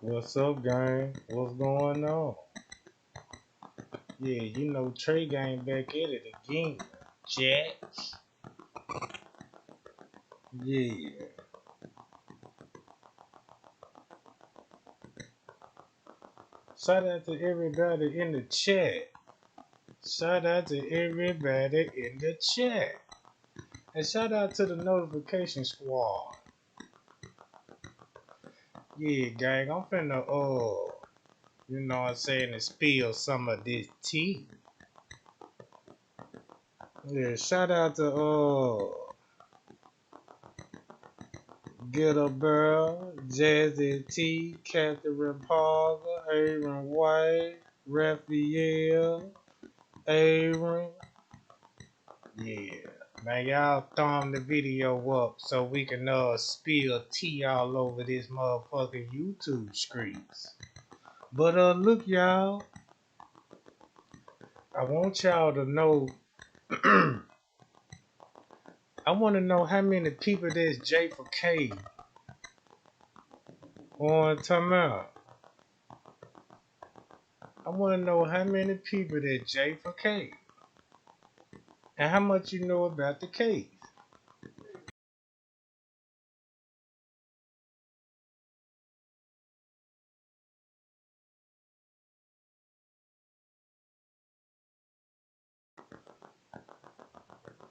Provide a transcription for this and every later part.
What's up, gang? What's going on? Yeah, Trey gang back at it again. Jack. Yeah. Shout out to everybody in the chat. Shout out to everybody in the chat. And shout out to the notification squad. Yeah, gang, I'm finna, and spill some of this tea. Yeah, shout out to, Get a Girl, Jazzy T, Catherine Parker, Aaron White, Raphael, Aaron. Yeah. Man, y'all thumb the video up so we can spill tea all over this motherfucking YouTube streets. But look y'all, I want y'all to know I wanna know how many people there's J for K on time out. I wanna know how many people there's J for K. And how much you know about the case.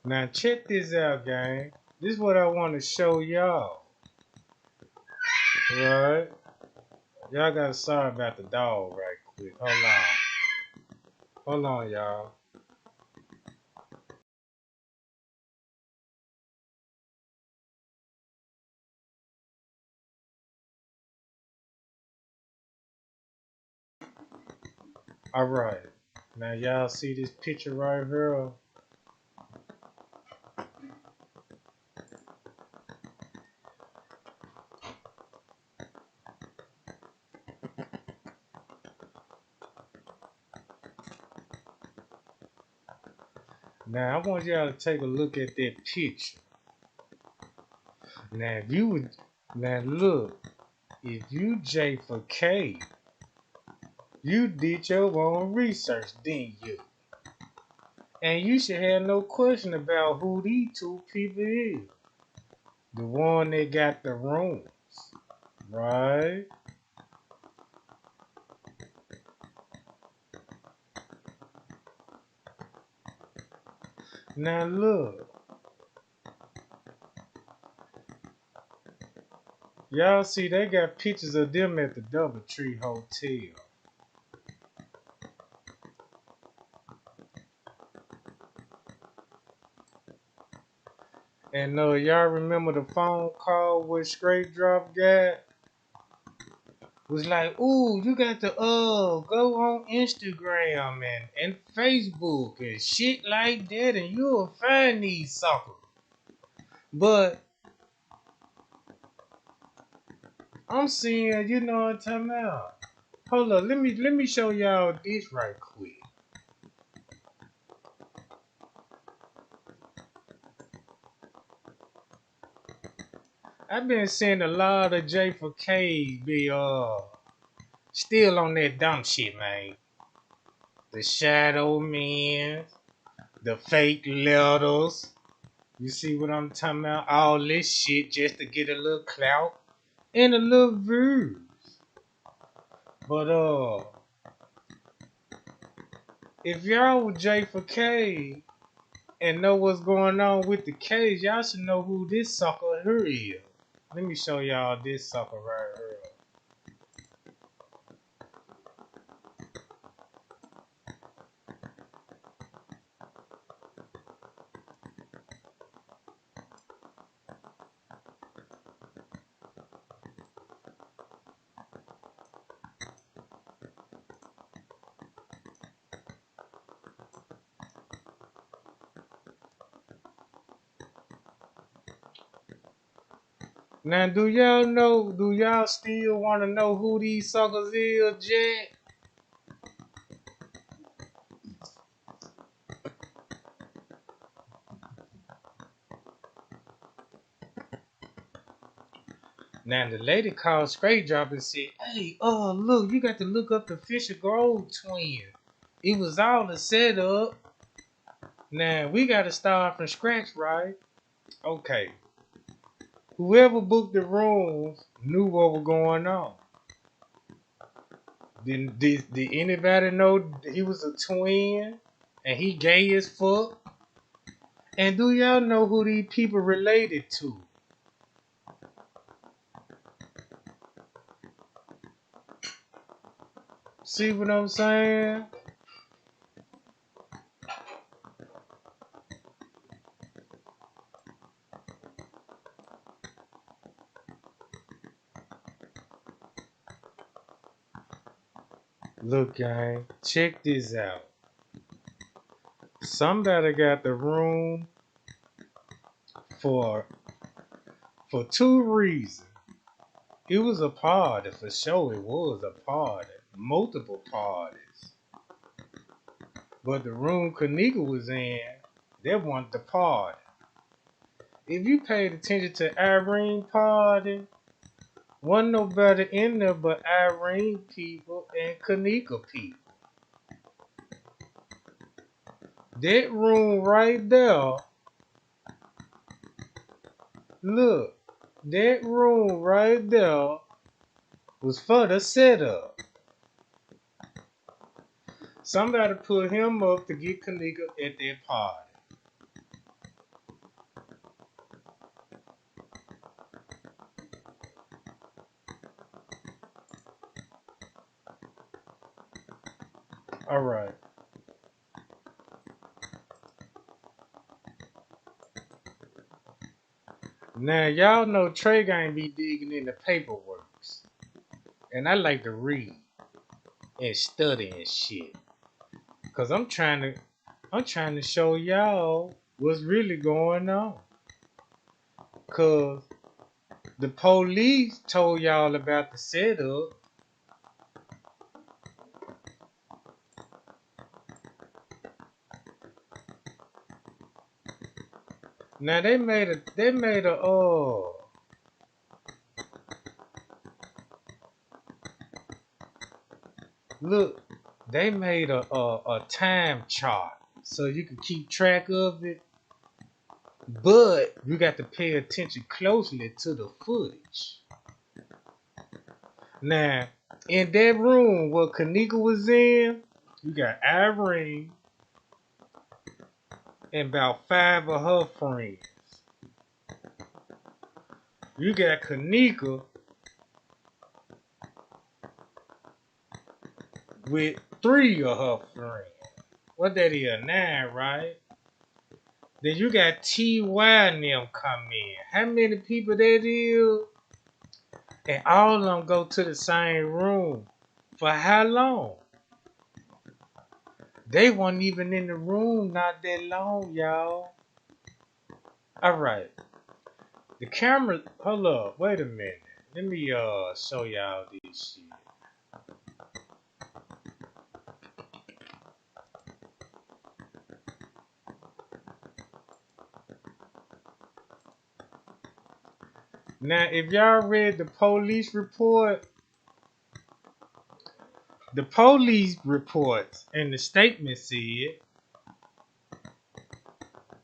Now check this out, gang. This is what I want to show y'all. Right? Y'all gotta sorry about the dog right quick. Hold on. Hold on, y'all. Alright. Now y'all see this picture right here? Now I want y'all to take a look at that picture. Now if you would now look, if you J for K, you did your own research, didn't you? And you should have no question about who these two people is. The one that got the rooms, right? Now look, y'all see they got pictures of them at the DoubleTree Hotel. And y'all remember the phone call with Straight Drop got? Was like, ooh, you got to go on Instagram and Facebook and shit like that, and you'll find these suckers. But I'm seeing, you know what I'm talking about. Hold up, let me show y'all this right quick. I've been seeing a lot of J for K be still on that dumb shit, man. The shadow men, the fake letters. You see what I'm talking about? All this shit just to get a little clout and a little views. But if y'all with J for K and know what's going on with the case, y'all should know who this sucker here is. Let me show y'all this sucker right here. Now, do y'all still want to know who these suckers is, Jack? Now the lady called Straight Drop and said, "Hey, look, you got to look up the Fisher Grove twin. It was all a setup. Now we got to start from scratch, right?" Okay. Whoever booked the rooms knew what was going on. Did anybody know he was a twin and he gay as fuck? And do y'all know who these people related to? See what I'm saying? Look, gang, check this out. Somebody got the room for two reasons. It was a party for sure. It was a party, multiple parties. But the room Kenneka was in, they wanted the party. If you paid attention to Irene party, wasn't nobody in there but Irene people and Kenneka people. That room right there, look, that room right there was for the setup. Somebody put him up to get Kenneka at that party. All right. Now y'all know Trey Gang be digging in the paperwork, and I like to read and study and shit, cause I'm trying to show y'all what's really going on. Cause the police told y'all about the setup. Now look, they made a time chart so you can keep track of it, but you got to pay attention closely to the footage. Now, in that room where Kenneka was in, you got Irene and about 5 of her friends. You got Kenneka with 3 of her friends. What that is, 9, right? Then you got T.Y. and them come in. How many people that is? And all of them go to the same room. For how long? They weren't even in the room not that long, y'all. Alright. The camera, hold up, wait a minute. Let me show y'all this shit. Now, if y'all read the police reports and the statement said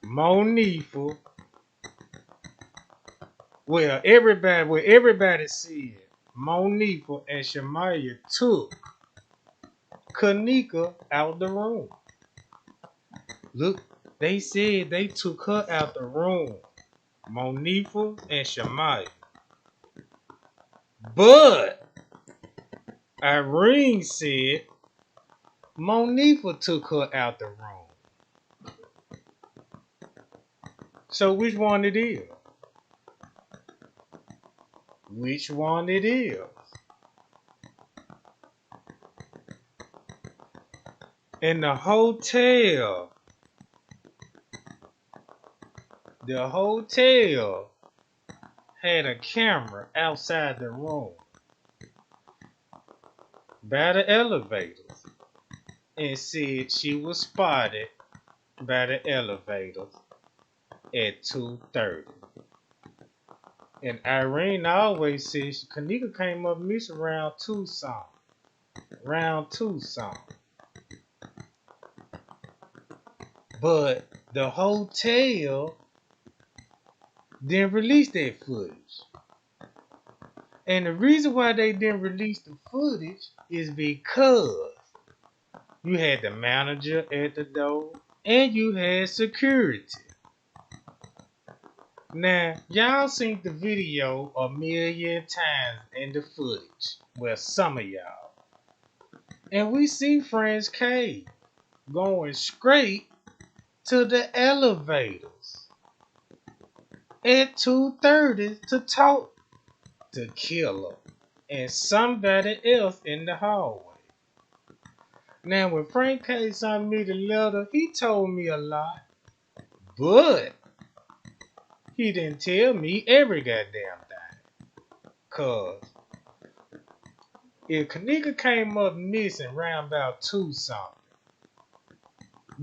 Monifa, everybody said Monifa and Shamaya took Kenneka out the room. Look, they said they took her out the room, Monifa and Shamaya. But Irene said Monifa took her out the room. So which one it is? Which one it is? In the hotel had a camera outside the room by the elevators and said she was spotted by the elevators at 2:30. And Irene always says Kenneka came up missing round two song. Round two song. But the hotel didn't release that footage. And the reason why they didn't release the footage is because you had the manager at the door and you had security. Now, y'all seen the video a million times in the footage. Well, some of y'all. And we see Friends K going straight to the elevators at 2:30 to talk to Killer and somebody else in the hallway. Now, when Frank K sent me the letter, he told me a lot, but he didn't tell me every goddamn thing. Cause if Kenneka came up missing round about 2 something,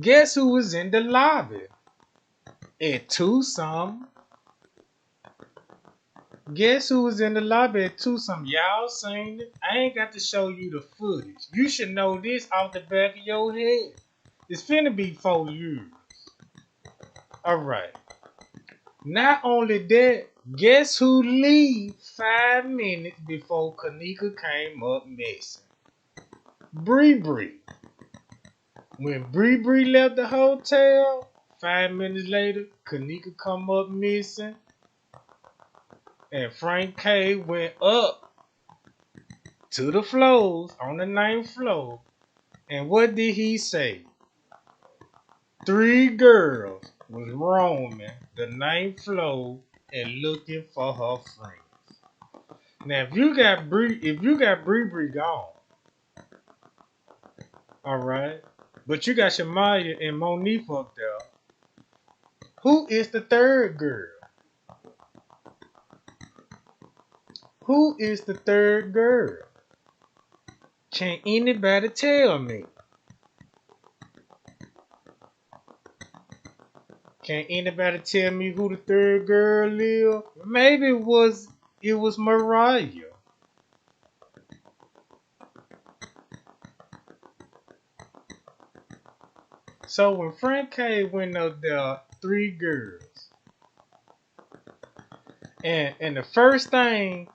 guess who was in the lobby at 2 something? Guess who was in the lobby at 2 something? Y'all seen it? I ain't got to show you the footage. You should know this off the back of your head. It's finna be 4 years. Alright. Not only that, guess who leave 5 minutes before Kenneka came up missing? Bree Bree. When Bree Bree left the hotel, 5 minutes later, Kenneka come up missing. And Frank K went up to the floors on the 9th floor. And what did he say? 3 girls was roaming the 9th floor and looking for her friends. Now, if you got Bree Bree gone, all right, but you got Shamaya and Monique up there. Who is the 3rd girl? Who is the 3rd girl? Can anybody tell me? Can anybody tell me who the 3rd girl is? Maybe it was Mariah. So when Frank K went up there, 3 girls. And the first thing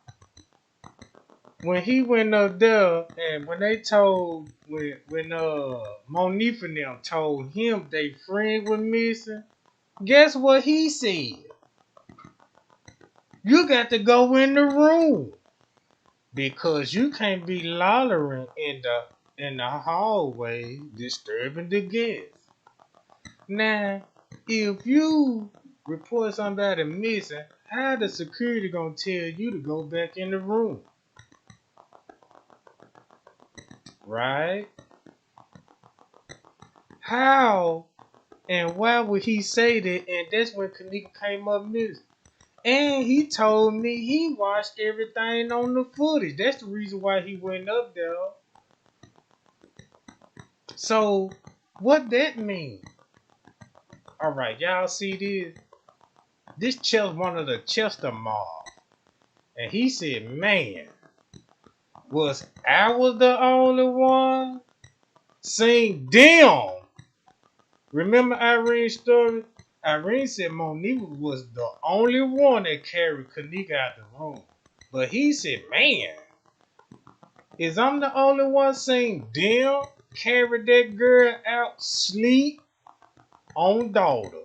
when he went up there and when they told when Monifa and them told him they friend was missing, guess what he said? You got to go in the room because you can't be lollering in the hallway disturbing the guests. Now, if you report somebody missing, how the security gonna tell you to go back in the room? Right? How and why would he say that? And that's when Kenneka came up missing. And he told me he watched everything on the footage. That's the reason why he went up there. So, what that mean? Alright, y'all see this? This Chester, one of the Chester mob. And he said, man, I was the only one? Saying, damn! Remember Irene's story? Irene said Monique was the only one that carried Kenneka out the room. But he said, man, is I'm the only one saying, damn, carry that girl out sleep on daughter.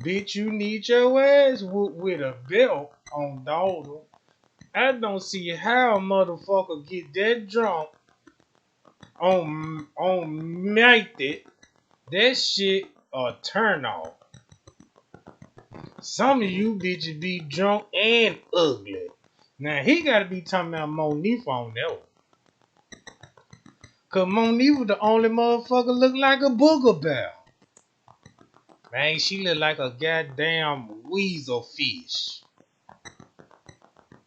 Bitch, you need your ass whooped with a belt on daughter. I don't see how a motherfucker get that drunk on night that shit a turn off. Some of you bitches be drunk and ugly. Now he gotta be talking about Monifa on that one. Cause Monifa the only motherfucker look like a booger bear. Man, she look like a goddamn weasel fish.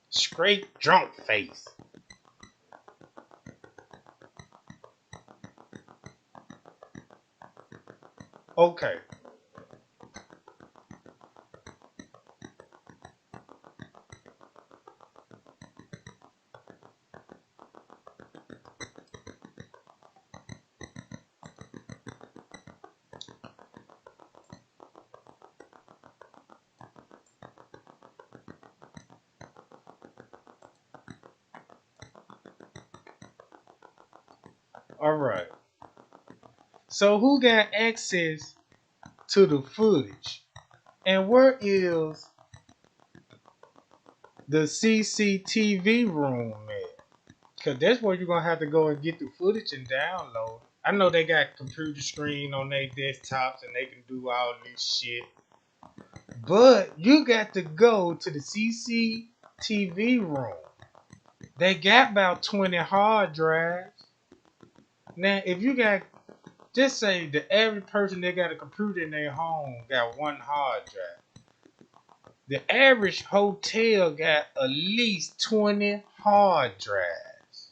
Straight drunk face. Okay. Alright. So who got access to the footage? And where is the CCTV room at? Because that's where you're going to have to go and get the footage and download. I know they got computer screen on their desktops and they can do all this shit. But you got to go to the CCTV room. They got about 20 hard drives. Now, if you got, just say the average person that got a computer in their home got one hard drive. The average hotel got at least 20 hard drives.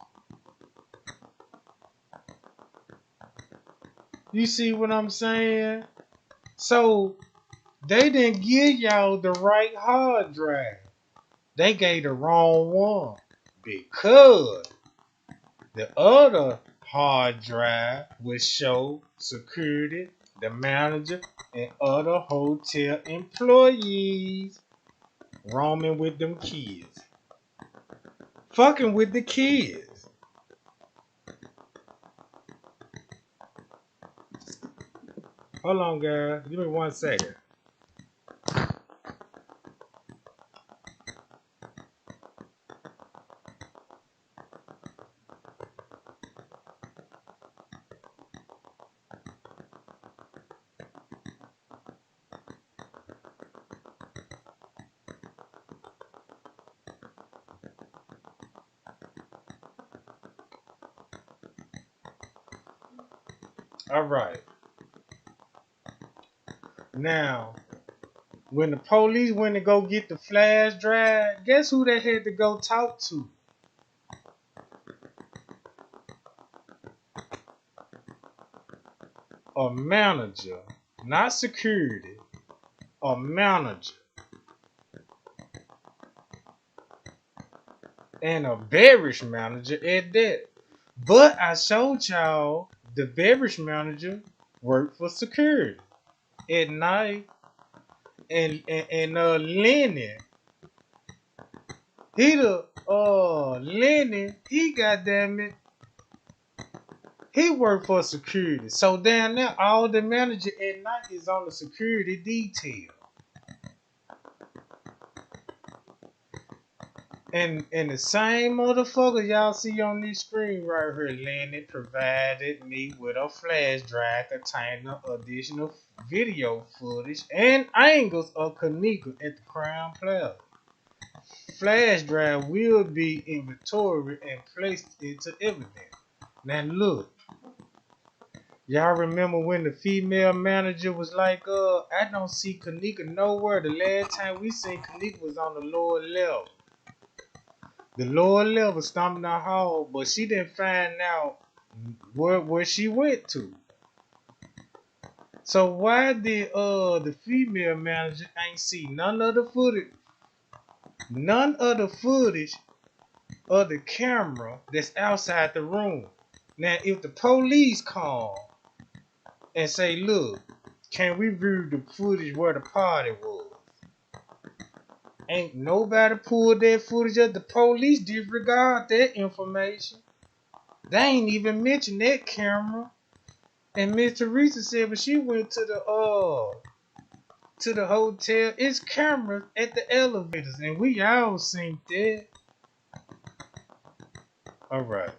You see what I'm saying? So they didn't give y'all the right hard drive. They gave the wrong one because the other hard drive would show security, the manager, and other hotel employees roaming with them kids. Fucking with the kids. Hold on, guys. Give me 1 second. All right. Now, when the police went to go get the flash drive, guess who they had to go talk to? A manager, not security, a manager. And a beverage manager at that. But I showed y'all the beverage manager worked for security at night. And Lenny, he goddamn it, he worked for security. So down there, all the manager at night is on the security detail. And the same motherfucker y'all see on this screen right here, Lenny provided me with a flash drive containing additional video footage and angles of Kenneka at the Crown Plaza. Flash drive will be inventory and placed into evidence. Now look, y'all remember when the female manager was like, I don't see Kenneka nowhere. The last time we seen Kenneka was on the lower level. The lower level stomping the hall, but she didn't find out where she went to. So why did the female manager ain't see none of the footage of the camera that's outside the room? Now if the police call and say, look, can we view the footage where the party was? Ain't nobody pulled that footage up. The police disregard that information. They ain't even mentioned that camera. And Miss Teresa said when she went to the hotel, it's cameras at the elevators, and we all seen that. All right.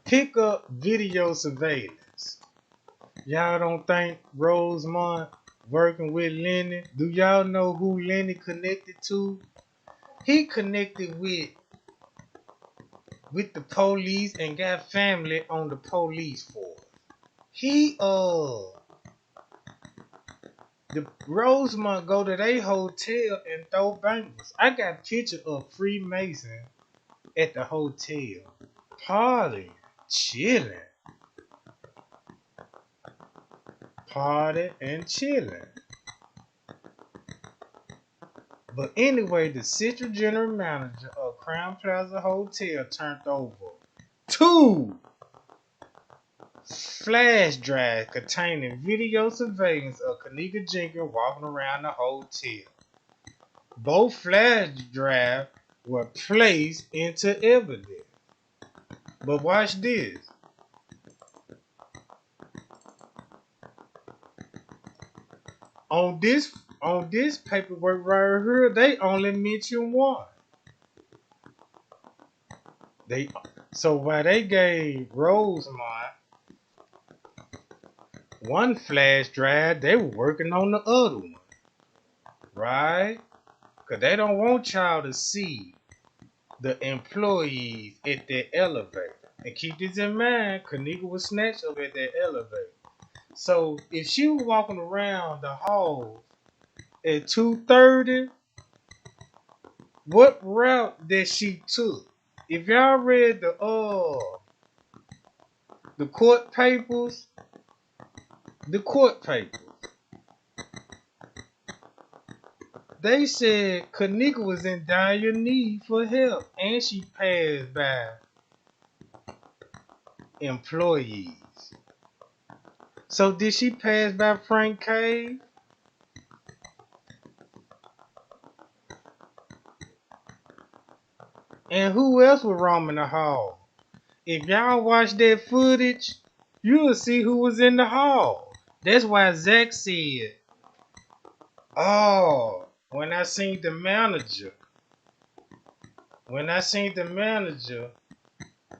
Pick up video surveillance. Y'all don't think Rosemont working with Lenny? Do y'all know who Lenny connected to? He connected with the police and got family on the police force. He the Rosemont go to their hotel and throw bangers. I got picture of Freemason at the hotel. Party, chilling. Party and chilling. But anyway, the Citrus general manager of Crown Plaza Hotel turned over 2 flash drive containing video surveillance of Kenneka Jenkins walking around the hotel. Both flash drives were placed into evidence. But watch this. On this paperwork right here, they only mention one. They so while they gave Rosemont one flash drive, they were working on the other one, right? Cause they don't want y'all to see the employees at that elevator. And keep this in mind, Kenneka was snatched up at that elevator. So if she was walking around the hall at 2:30, what route that she took? If y'all read the court papers, the court papers, they said Kenneka was in dire need for help and she passed by employees. So did she pass by Frank Cave? And who else was roaming the hall? If y'all watch that footage, you'll see who was in the hall. That's why Zach said, oh, when I seen the manager,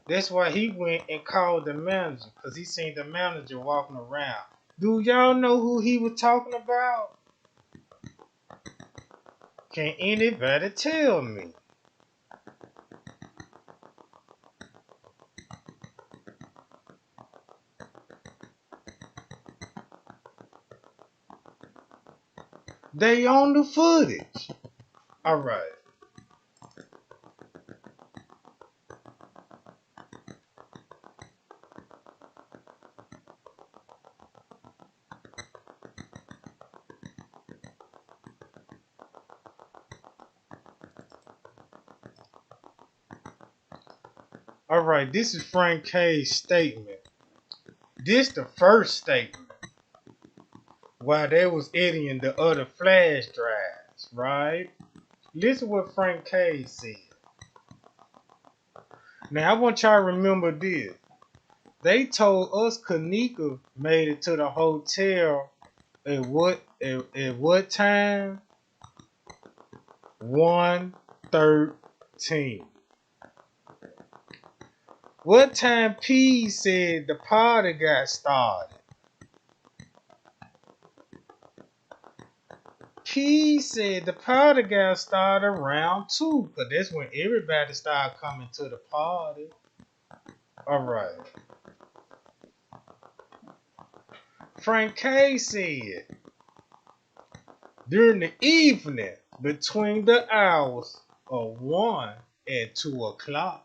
that's why he went and called the manager, because he seen the manager walking around. Do y'all know who he was talking about? Can anybody tell me? They on the footage. All right. All right, this is Frank K's statement. This the first statement while they was editing the other flash drives, right? Listen what Frank K said. Now I want y'all to remember this. They told us Kenneka made it to the hotel at what time? 1:13. What time P said the party got started? P said the party got started around 2, because that's when everybody started coming to the party. Alright. Frank K said during the evening between the hours of 1 and 2 o'clock.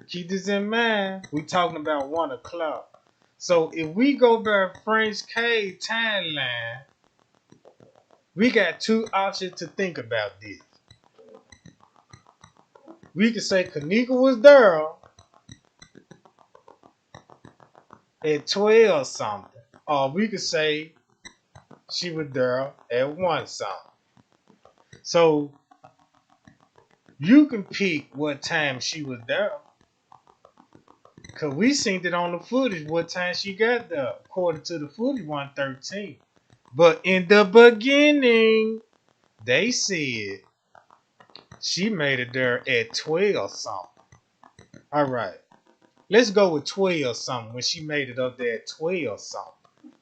Keep this in mind, we talking about 1 o'clock. So if we go by Frank K timeline, we got two options to think about this. We could say Kenneka was there at 12 something. Or we could say she was there at 1 something. So you can pick what time she was there. Because we seen it on the footage what time she got there. According to the footage, 1:13. But in the beginning, they said she made it there at 12 something. All right. Let's go with 12 something when she made it up there at 12 something.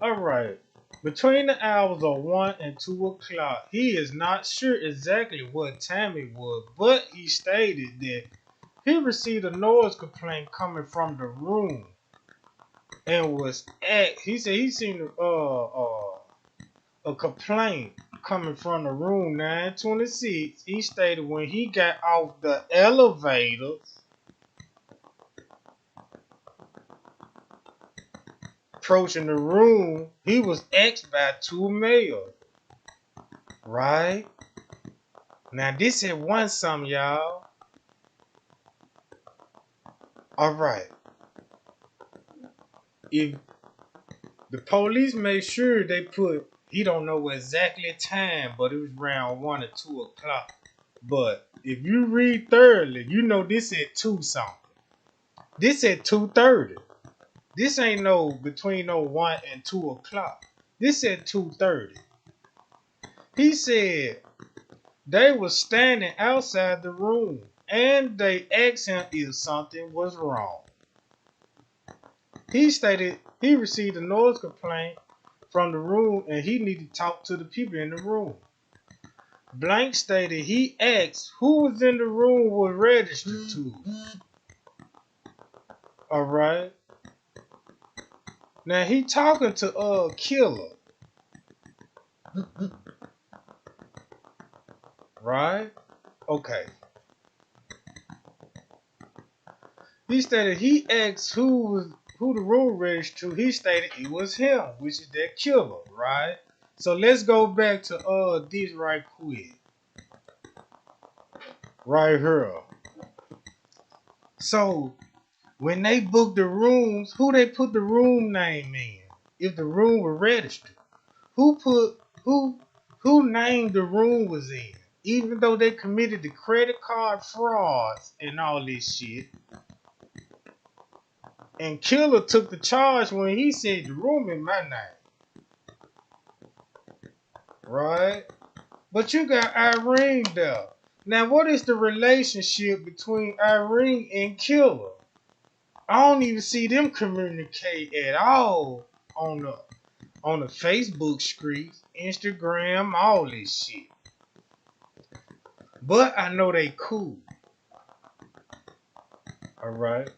All right. Between the hours of 1 and 2 o'clock, he is not sure exactly what time it was, but he stated that he received a noise complaint coming from the room and he said he seen a complaint coming from the room 926. He stated when he got off the elevator, approaching the room, he was asked by two males. Right? Now this had one some, y'all. All right. If the police made sure they put, he don't know exactly time, but it was around 1 or 2 o'clock. But if you read thoroughly, you know this at 2 something. This at 2:30. This ain't no between no 1 and 2 o'clock. This at 2:30. He said they was standing outside the room and they asked him if something was wrong. He stated he received a noise complaint from the room and he needed to talk to the people in the room. Blank stated he asked who was in the room was registered to. Alright. Now he talking to Killer. Right? Okay. He stated he asked who the room registered to. He stated it was him, which is that Killer, right? So let's go back to this right quick. Right here. So when they booked the rooms, who they put the room name in? If the room were registered, who put who named the room was in? Even though they committed the credit card frauds and all this shit, and Killer took the charge when he said the room in my name, right? But you got Irene there. Now, what is the relationship between Irene and Killer? I don't even see them communicate at all on the Facebook streets, Instagram, all this shit. But I know they cool. Alright.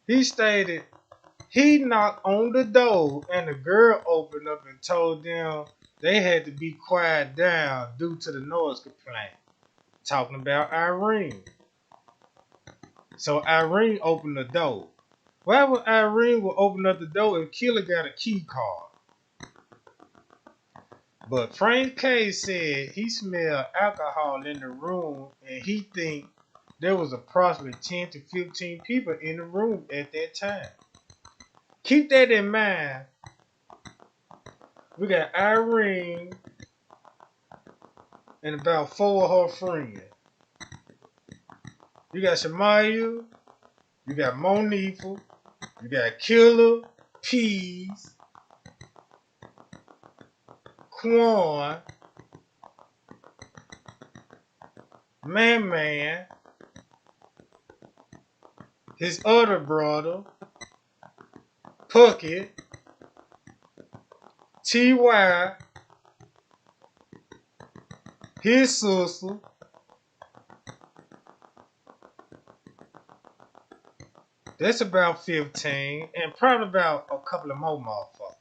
He stated he knocked on the door and the girl opened up and told them they had to be quiet down due to the noise complaint. Talking about Irene. So Irene opened the door. Why would Irene will open up the door if Killer got a key card? But Frank K said he smelled alcohol in the room and he think there was approximately 10 to 15 people in the room at that time. Keep that in mind. We got Irene and about 4 of her friends. You got Shamaya, you got Monifa, you got Killer, Peas, Quan, Man, his other brother, Puckett, T.Y., his sister, that's about 15, and probably about a couple of more motherfuckers.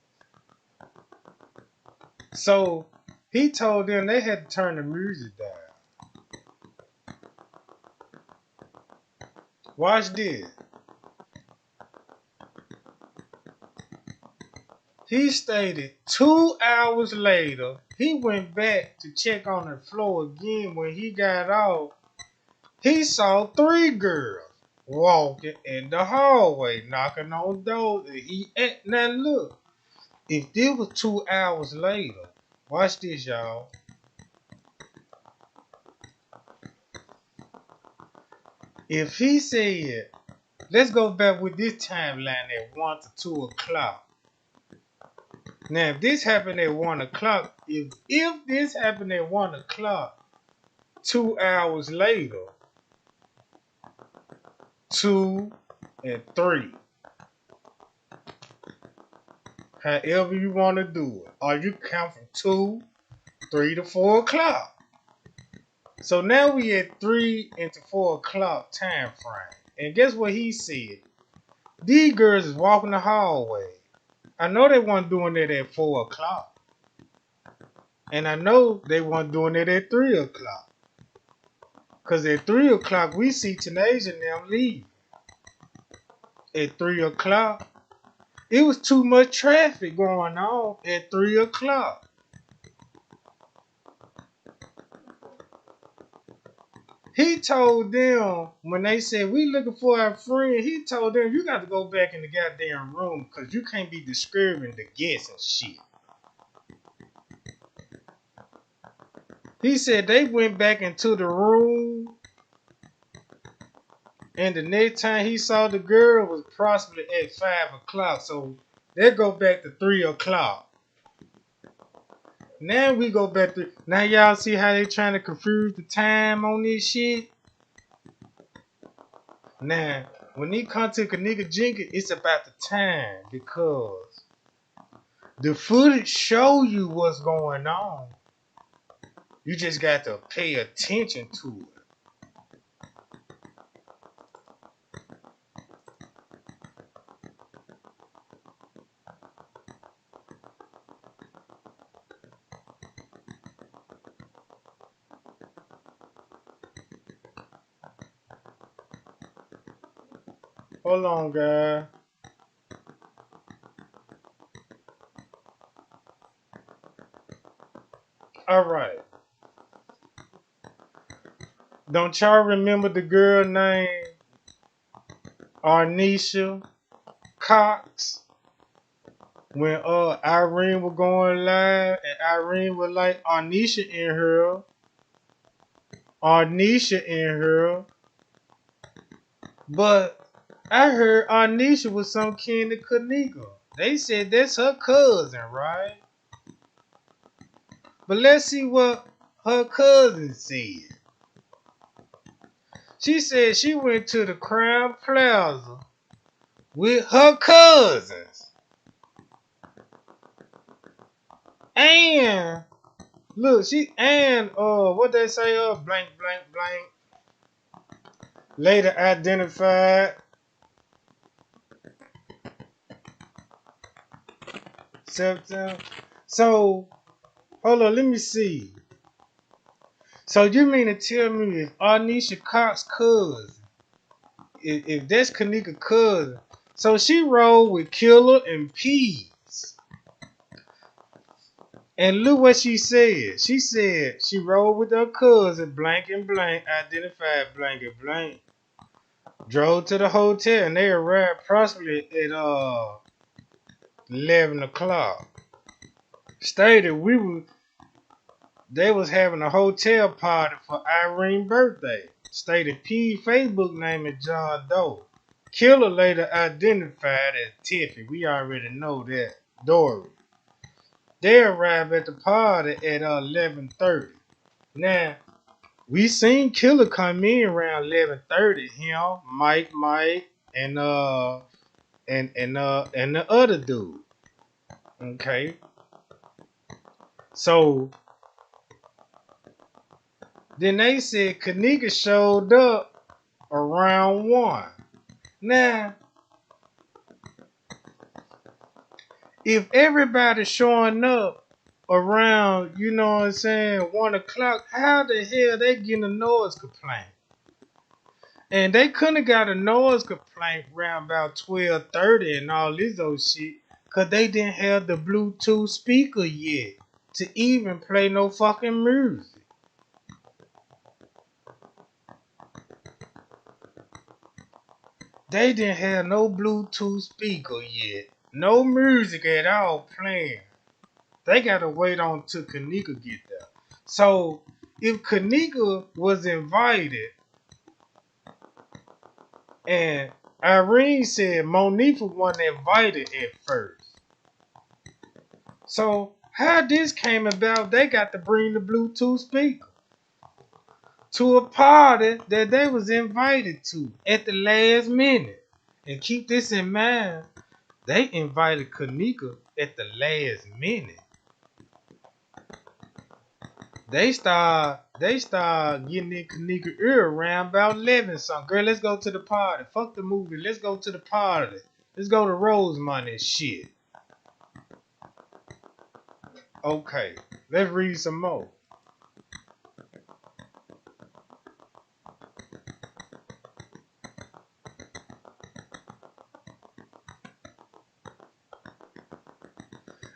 So he told them they had to turn the music down. Watch this. He stated 2 hours later, he went back to check on the floor again. When he got off, he saw 3 girls walking in the hallway, knocking on doors. And now look, if this was 2 hours later, watch this, y'all. If he said, let's go back with this timeline at 1 to 2 o'clock. Now, if this happened at 1 o'clock, if this happened at 1 o'clock, 2 hours later, 2 and 3, however you want to do it, or you count from 2, 3 to 4 o'clock. So now we at 3 into 4 o'clock time frame. And guess what he said? These girls is walking the hallway. I know they weren't doing it at 4 o'clock. And I know they weren't doing it at 3 o'clock. Because at 3 o'clock, we see Tanasia and them leave. At 3 o'clock, it was too much traffic going on at 3 o'clock. He told them when they said we looking for our friend, he told them you got to go back in the goddamn room because you can't be disturbing the guests and shit. He said they went back into the room, and the next time he saw the girl was approximately at 5 o'clock. So they go back to 3 o'clock. Now we go back to now. Y'all see how they trying to confuse the time on this shit. Now when he come to Kenneka Jenkins, it's about the time because the footage show you what's going on. You just got to pay attention to it. Hold on, guys. All right. Don't y'all remember the girl named Arnisha Cox? When Irene was going live and Irene was like Arnisha in her. But I heard Arnisha was some kin to Kenneka. They said that's her cousin, right? But let's see what her cousin said. She said she went to the Crown Plaza with her cousins. And look, what they say, blank, blank, blank. Later identified September. So, hold on, let me see. So you mean to tell me if Arnisha Cox's cousin, if that's Kenneka cousin, so she rolled with Killer and Peas. And look what she said. She said she rolled with her cousin, blank and blank, identified blank and blank. Drove to the hotel and they arrived approximately at 11 o'clock. Stated they was having a hotel party for Irene's birthday. Stated P Facebook name is John Doe. Killer later identified as Tiffy. We already know that. Dory. They arrived at the party at 11:30. Now we seen Killer come in around 11:30. Him, Mike, and the other dude. Okay. So then they said Kenneka showed up around 1. Now, if everybody's showing up around, you know what I'm saying, 1 o'clock, how the hell they getting a noise complaint? And they couldn't have got a noise complaint around about 12:30 and all this old shit, cause they didn't have the Bluetooth speaker yet to even play no fucking music. They didn't have no Bluetooth speaker yet. No music at all playing. They gotta wait on till Kenneka get there. So if Kenneka was invited and Irene said Monifa wasn't invited at first. So how this came about, they got to bring the Bluetooth speaker to a party that they was invited to at the last minute. And keep this in mind, they invited Kenneka at the last minute. They start getting in Kenneka ear around about 11 something. Girl, let's go to the party. Fuck the movie. Let's go to the party. Let's go to Rosemont and shit. Okay, let's read some more.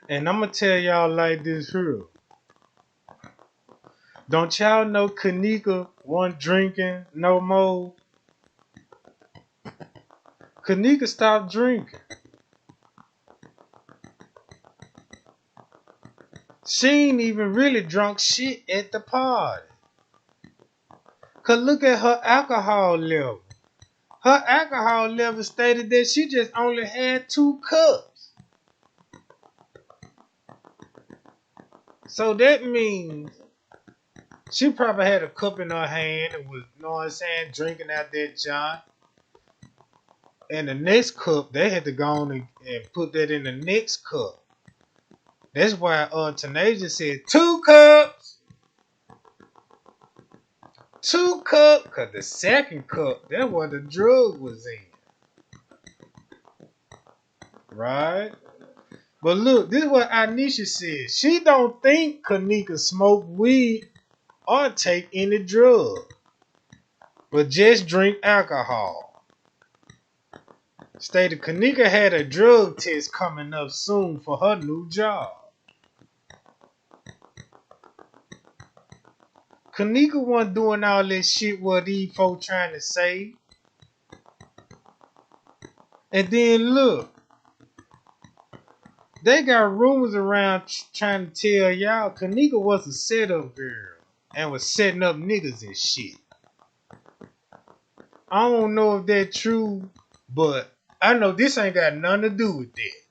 And I'm gonna tell y'all like this here. Don't y'all know Kenneka wasn't drinking no more? Kenneka stopped drinking. She ain't even really drunk shit at the party. Cause look at her alcohol level. Her alcohol level stated that she just only had 2 cups. So that means she probably had a cup in her hand and was, you know what I'm saying, drinking out that joint. And the next cup, they had to go on and put that in the next cup. That's why Tanasia said 2 cups. 2 cups. Because the second cup, that's what the drug was in. Right? But look, this is what Anisha said. She don't think Kenneka smoke weed or take any drug, but just drink alcohol. Stated Kenneka had a drug test coming up soon for her new job. Kenneka wasn't doing all that shit what these folks trying to say. And then look, they got rumors around trying to tell y'all Kenneka was a setup girl and was setting up niggas and shit. I don't know if that's true, but I know this ain't got nothing to do with that.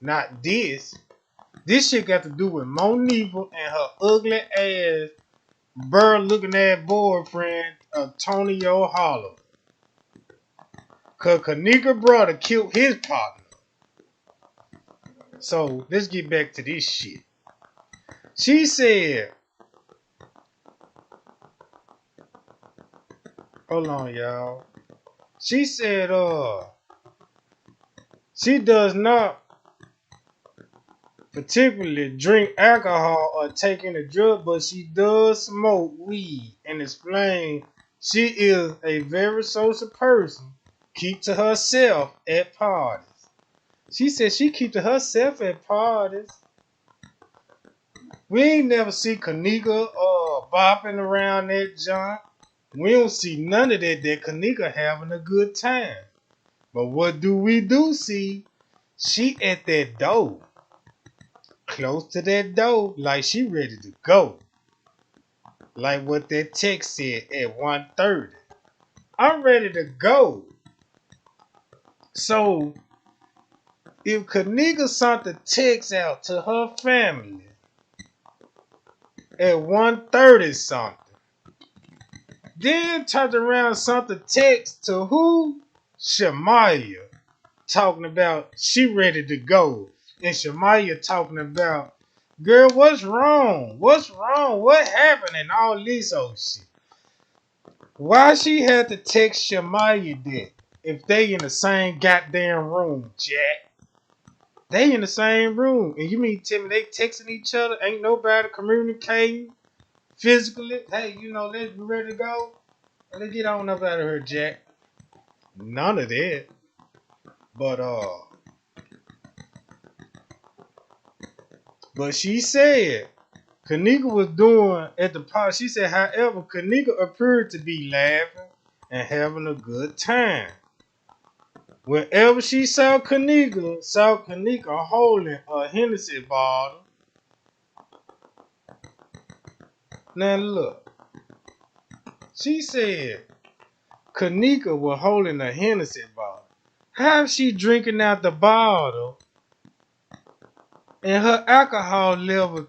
Not this. This shit got to do with Monifa and her ugly ass, bird looking ass boyfriend, Antonio Holloway. Cause Kenneka brother killed his partner. So let's get back to this shit. She said, hold on, y'all. She said, she does not particularly drink alcohol or take any drug, but she does smoke weed and explain she is a very social person, keep to herself at parties. She said she keep to herself at parties. We ain't never see Kenneka bopping around that joint. We don't see none of that Kenneka having a good time. But what we do see? She at that door. Close to that door, like she ready to go. Like what that text said at 1:30. I'm ready to go. So if Kenneka sent the text out to her family at 1:30 something, then turned around and sent the text to who? Shamaya, talking about she ready to go. And Shamaya talking about, girl, what's wrong? What's wrong? What happened? And all this old shit. Why she had to text Shamaya that if they in the same goddamn room, Jack? They in the same room. And you mean tell me they texting each other? Ain't nobody communicating physically? Hey, let's be ready to go. Let's get on up out of here, Jack. None of that. But she said Kenneka was doing at the party. She said, however, Kenneka appeared to be laughing and having a good time. Whenever she saw Kenneka holding a Hennessy bottle. Now look, she said Kenneka was holding a Hennessy bottle. How is she drinking out the bottle and her alcohol level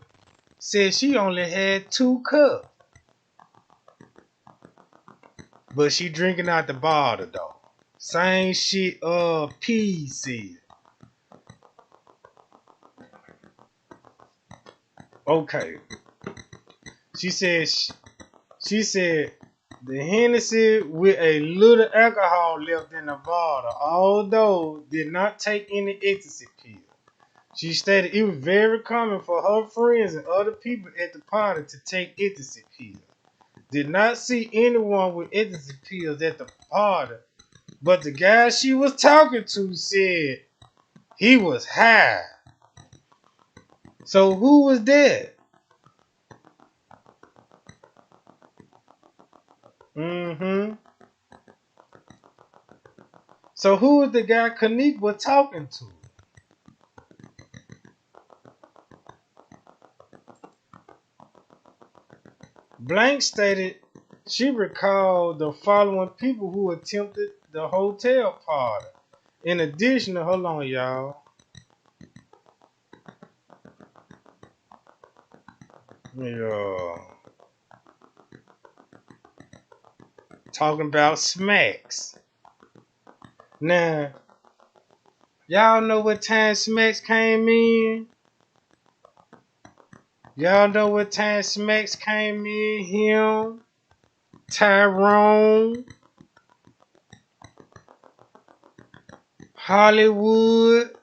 said she only had 2 cups? But she drinking out the bottle though. Same shit P said. Okay. She said the Hennessy with a little alcohol left in the bottle, although did not take any ecstasy pills. She stated it was very common for her friends and other people at the party to take ecstasy pills. Did not see anyone with ecstasy pills at the party, but the guy she was talking to said he was high. So who was that? Mm-hmm. So who was the guy Kenneka was talking to? Blank stated she recalled the following people who attempted the hotel party. In addition to, hold on, y'all. Yeah. Talking about smacks. Now, y'all know what time smacks came in? Y'all know what time smacks came in? Him, Tyrone, Hollywood.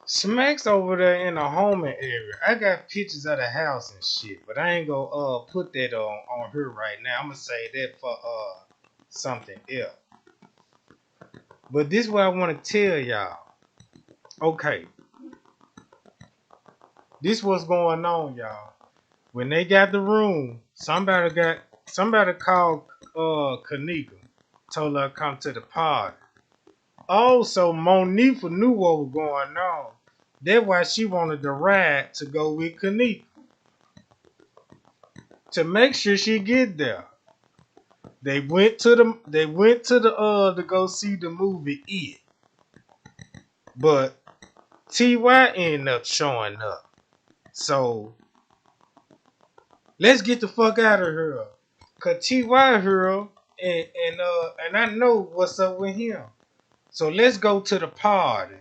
Smacks over there in the Homan area. I got pictures of the house and shit, but I ain't gonna put that on her right now. I'm gonna say that for something else. But this is what I want to tell y'all. Okay, this what's going on, y'all. When they got the room, somebody called Kenneka, told her to come to the party. Also, Monifa knew what was going on. That's why she wanted the ride to go with Kenneka to make sure she get there. They went to the to go see the movie It, but Ty ended up showing up. So let's get the fuck out of here. Cause Ty here and I know what's up with him. So let's go to the party.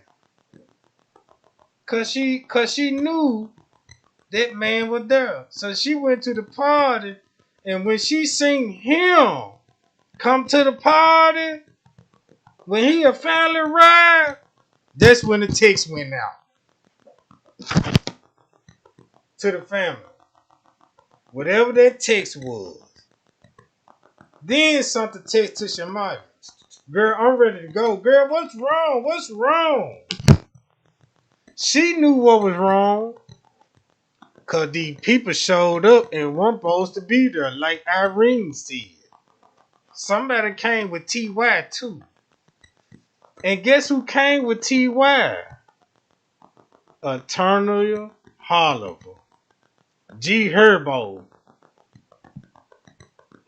Cause she knew that man was there. So she went to the party, and when she seen him come to the party, when he had finally arrived, that's when the text went out to the family. Whatever that text was. Then something text to Shamaya. Girl, I'm ready to go. Girl, what's wrong? What's wrong? She knew what was wrong. Cause these people showed up and weren't supposed to be there, like Irene said. Somebody came with TY too. And guess who came with TY? Eternal Holliver. G Herbo.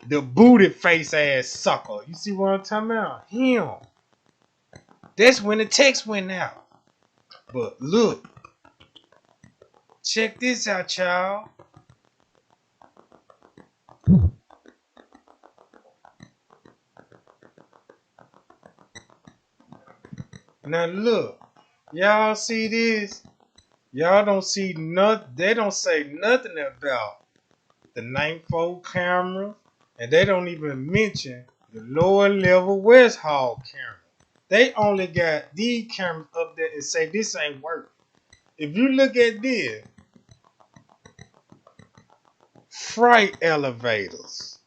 The booty face ass sucker. You see what I'm talking about? Him. That's when the text went out. But look, check this out, y'all. Now look, y'all see this? Y'all don't see nothing. They don't say nothing about the 9-4 camera, and they don't even mention the lower level West Hall camera. They only got these cameras up there and say this ain't working. If you look at this, freight elevators.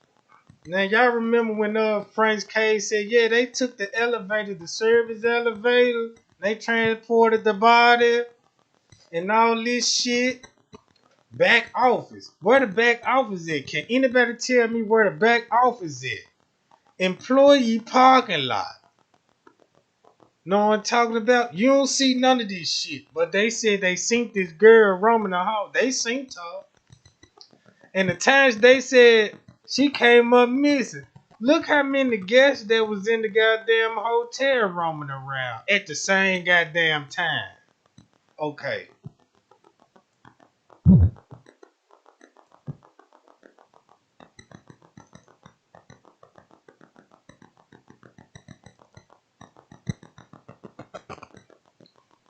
Now y'all remember when Frank's case said, yeah, they took the elevator, the service elevator, they transported the body and all this shit. Back office. Where the back office at? Can anybody tell me where the back office is? Employee parking lot. Know what I'm talking about? You don't see none of this shit. But they said they seen this girl roaming the hall. They seen her. And the times they said she came up missing. Look how many guests that was in the goddamn hotel roaming around at the same goddamn time. Okay.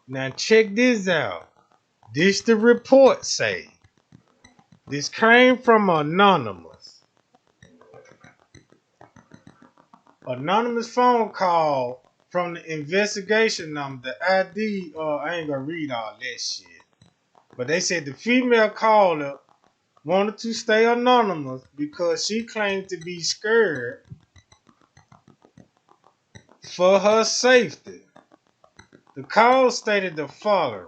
Now check this out. This the report say. This came from Anonymous. Anonymous phone call from the investigation number. The ID, I ain't gonna read all that shit. But they said the female caller wanted to stay anonymous because she claimed to be scared for her safety. The call stated the following.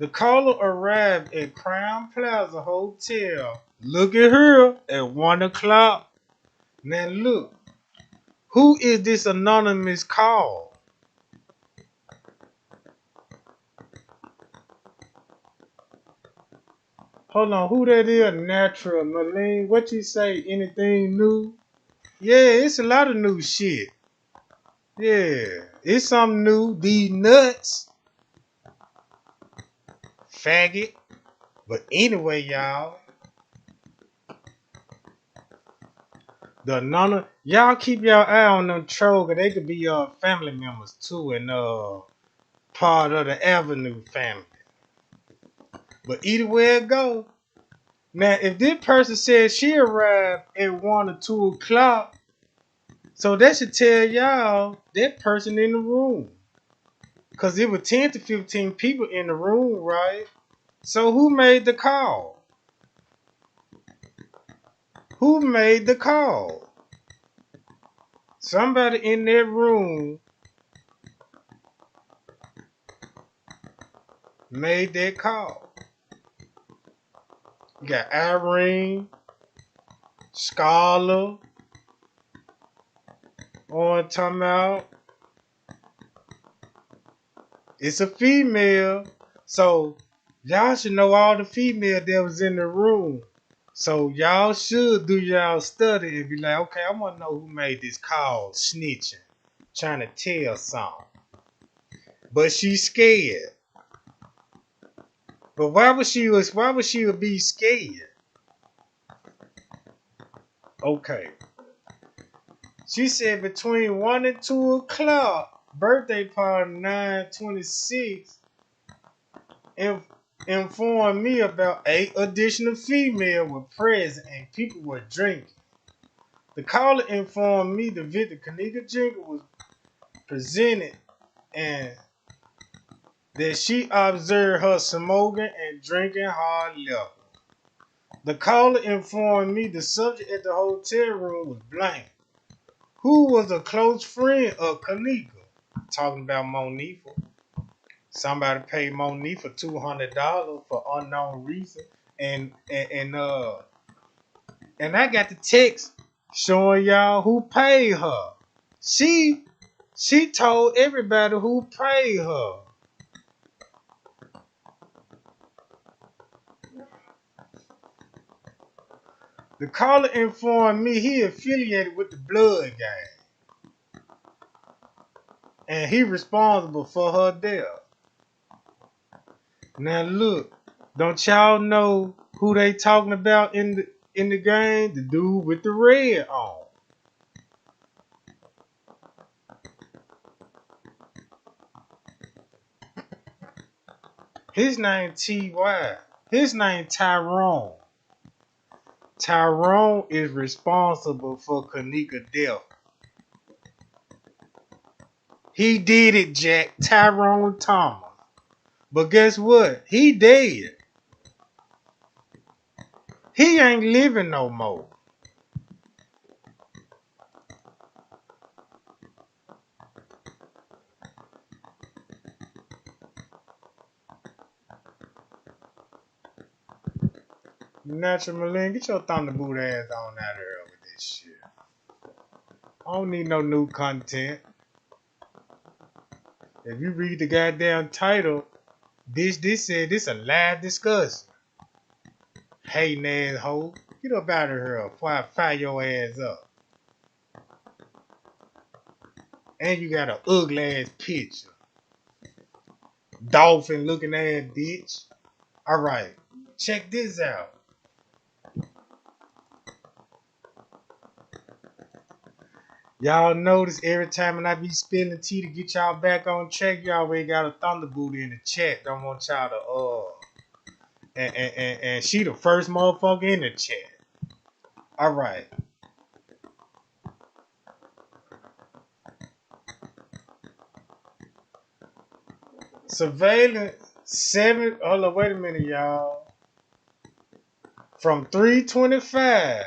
The caller arrived at Crown Plaza Hotel. Look at her at 1 o'clock. Now look, who is this anonymous call? Hold on, who that is? Natural Malene. What you say? Anything new? Yeah, it's a lot of new shit. Yeah, it's something new. These nuts, faggot. But anyway, y'all, y'all keep your eye on them trolls, 'cause they could be family members too, and part of the Avenue family. But either way it go, now if this person says she arrived at 1 or 2 o'clock, so that should tell y'all that person in the room. Cause it was 10 to 15 people in the room, right? So who made the call? Who made the call? Somebody in that room made that call. You got Irene, Scholar, on talking about it's a female. So y'all should know all the female that was in the room. So y'all should do y'all study and be like, okay, I want to know who made this call, snitching, trying to tell something. But she's scared. But why would she be scared? Okay. She said between 1 and 2 o'clock, birthday party 9/26, informed me about 8 additional females were present and people were drinking. The caller informed me the victim, Kenneka Jenkins, was presented and that she observed her smoking and drinking hard liquor. The caller informed me the subject at the hotel room was blank, who was a close friend of Kenneka. Talking about Monifa. Somebody paid Monifa $200 for unknown reason, and I got the text showing y'all who paid her. She told everybody who paid her. The caller informed me he affiliated with the Blood Gang, and he responsible for her death. Now look, don't y'all know who they talking about in the game? The dude with the red on. His name T.Y. His name Tyrone. Tyrone is responsible for Kenneka's death. He did it, Jack. Tyrone Thomas. But guess what? He dead. He ain't living no more. Natural Malin, get your thunderboot ass on out of here with this shit. I don't need no new content. If you read the goddamn title, this said this a live discussion. Hating ass hoe. Get up out of here before I fire your ass up. And you got an ugly ass picture. Dolphin looking ass bitch. Alright. Check this out. Y'all notice every time when I be spilling tea to get y'all back on track, y'all already got a thunderboot in the chat. Don't want y'all to and she the first motherfucker in the chat. Alright. Surveillance 7. Hold on, wait a minute, y'all. From 3:25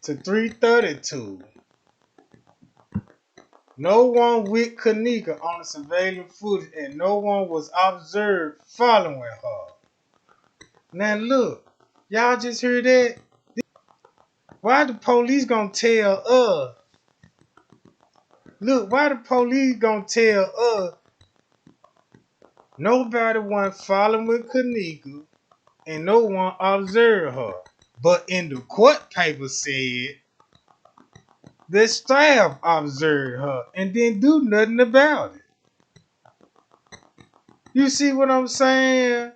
to 3:32. No one with Kenneka on the surveillance footage, and no one was observed following her. Now look, y'all just heard that? Why the police gonna tell us? Look, why the police gonna tell us nobody went following Kenneka and no one observed her? But in the court paper said the staff observed her and didn't do nothing about it. You see what I'm saying?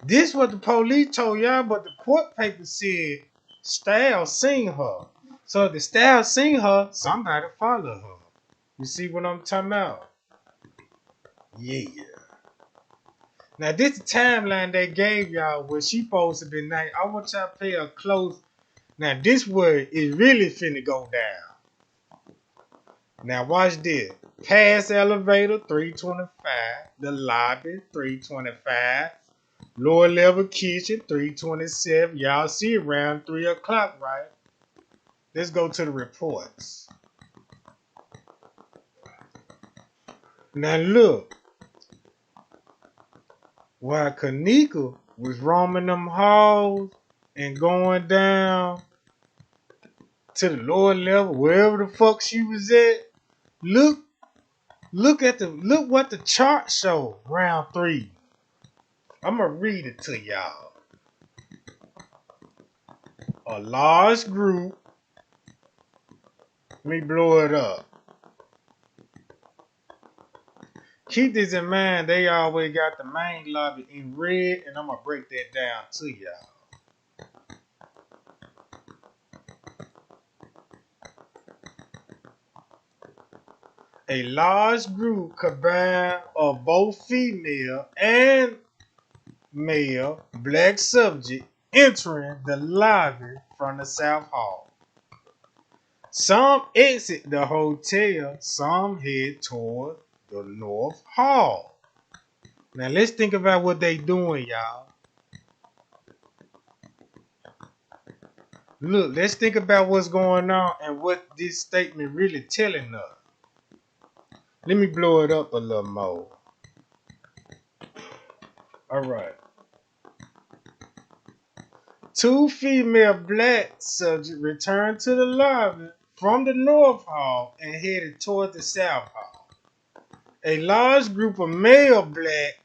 This what the police told y'all, but the court paper said staff seen her. So if the staff seen her, somebody followed her. You see what I'm talking about? Yeah. Now this the timeline they gave y'all where she supposed to be nice. I want y'all to pay her close. Now this word is really finna go down. Now watch this. Past elevator 325. The lobby 325. Lower level kitchen 327. Y'all see around 3 o'clock, right? Let's go to the reports. Now look. While Kenneka was roaming them halls and going down to the lower level, wherever the fuck she was at, look what the chart showed round 3. I'm gonna read it to y'all. A large group. Let me blow it up. Keep this in mind, they always got the main lobby in red, and I'm gonna break that down to y'all. A large group combined of both female and male black subject entering the lobby from the South Hall. Some exit the hotel, some head toward the North Hall. Now let's think about what they doing, y'all. Look, let's think about what's going on and what this statement really telling us. Let me blow it up a little more. All right. 2 female black subjects returned to the lobby from the North Hall and headed toward the South Hall. A large group of male black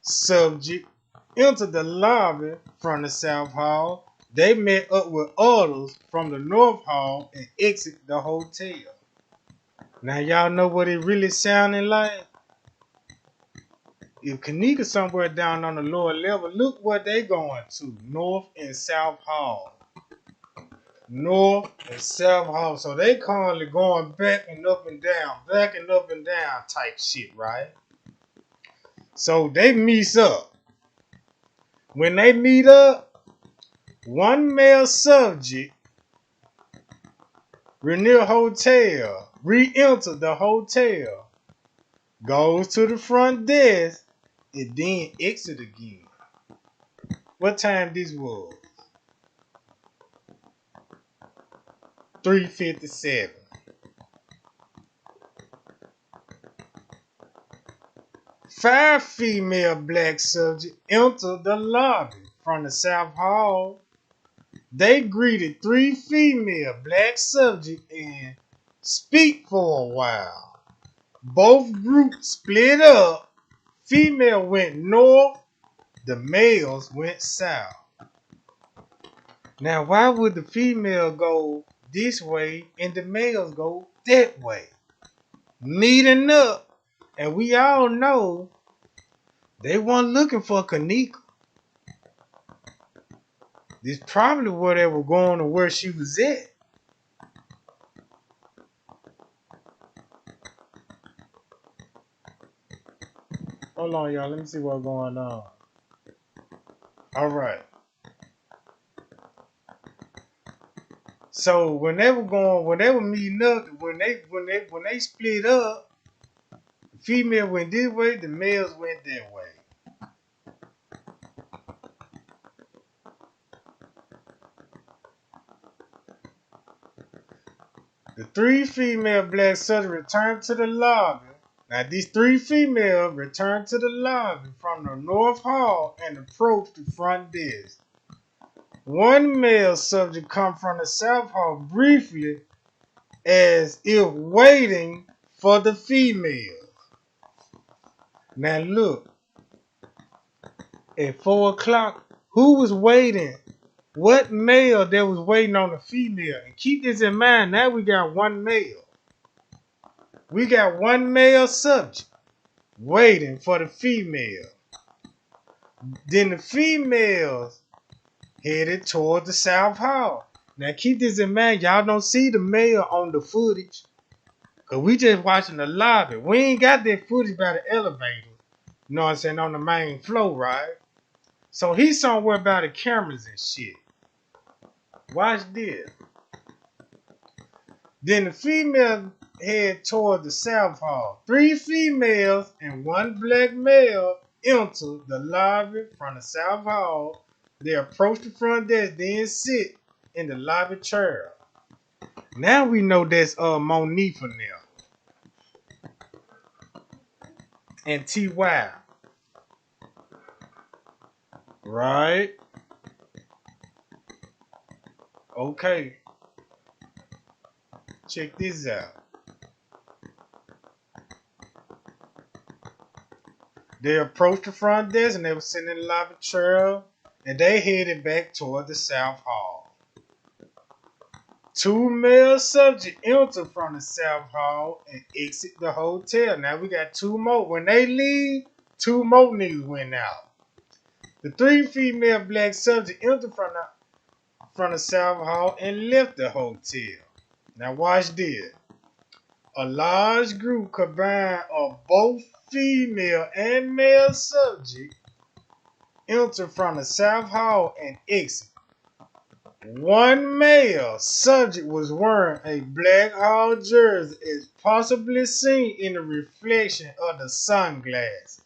subjects entered the lobby from the South Hall. They met up with others from the North Hall and exited the hotel. Now y'all know what it really sounded like? If Kenneka somewhere down on the lower level, look what they going to. North and South Hall. North and South Hall. So they currently going back and up and down type shit, right? So they meet up. When they meet up, one male subject re-enter the hotel, goes to the front desk, and then exit again. What time this was? 3:57. 5 female black subjects entered the lobby from the South Hall. They greeted 3 female black subjects and speak for a while. Both groups split up. Female went north, the males went south. Now, why would the female go this way and the males go that way? Meeting up, and we all know they weren't looking for Kenneka. This probably where they were going to where she was at. Hold on, y'all. Let me see what's going on. All right. So when they were meeting up, when they split up, the female went this way, the males went that way. The 3 female black subjects returned to the lobby. Now, these 3 females returned to the lobby from the north hall and approached the front desk. One male subject come from the south hall briefly as if waiting for the female. Now look, at 4 o'clock, who was waiting? What male that was waiting on the female? And keep this in mind, now we got one male. We got one male subject waiting for the female. Then the females headed toward the south hall. Now keep this in mind, y'all don't see the male on the footage. Cause we just watching the lobby. We ain't got that footage by the elevator. You know what I'm saying? On the main floor, right? So he's somewhere by the cameras and shit. Watch this. Then the female head toward the south hall. 3 females and 1 black male enter the lobby from the south hall. They approach the front desk, then sit in the lobby chair. Now we know that's Monifa now. And T.Y. Right? Okay. Check this out. They approached the front desk and they were sitting in the lobby chair and they headed back toward the south hall. 2 male subjects entered from the south hall and exit the hotel. Now we got 2 more. When they leave, 2 more niggas went out. The 3 female black subjects entered from the south hall and left the hotel. Now watch this. A large group combined of both female and male subjects entered from the south hall and exit. 1 male subject was wearing a black hall jersey as possibly seen in the reflection of the sunglasses.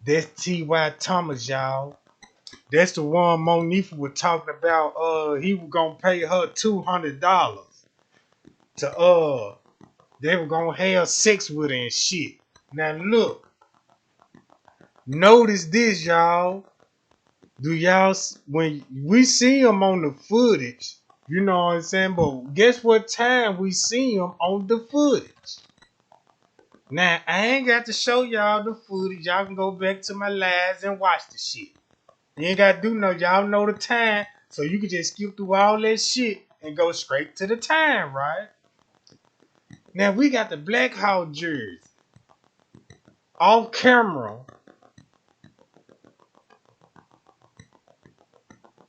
That's T.Y. Thomas, y'all. That's the one Monifa was talking about. He was gonna pay her $200 to they were gonna have sex with her and shit. Now look, notice this, y'all. Do y'all, when we see them on the footage, you know what I'm saying? But guess what time we see them on the footage? Now, I ain't got to show y'all the footage. Y'all can go back to my lives and watch the shit. You ain't got to do no, y'all know the time. So you can just skip through all that shit and go straight to the time, right? Now, we got the Black Hawk jersey. Off camera.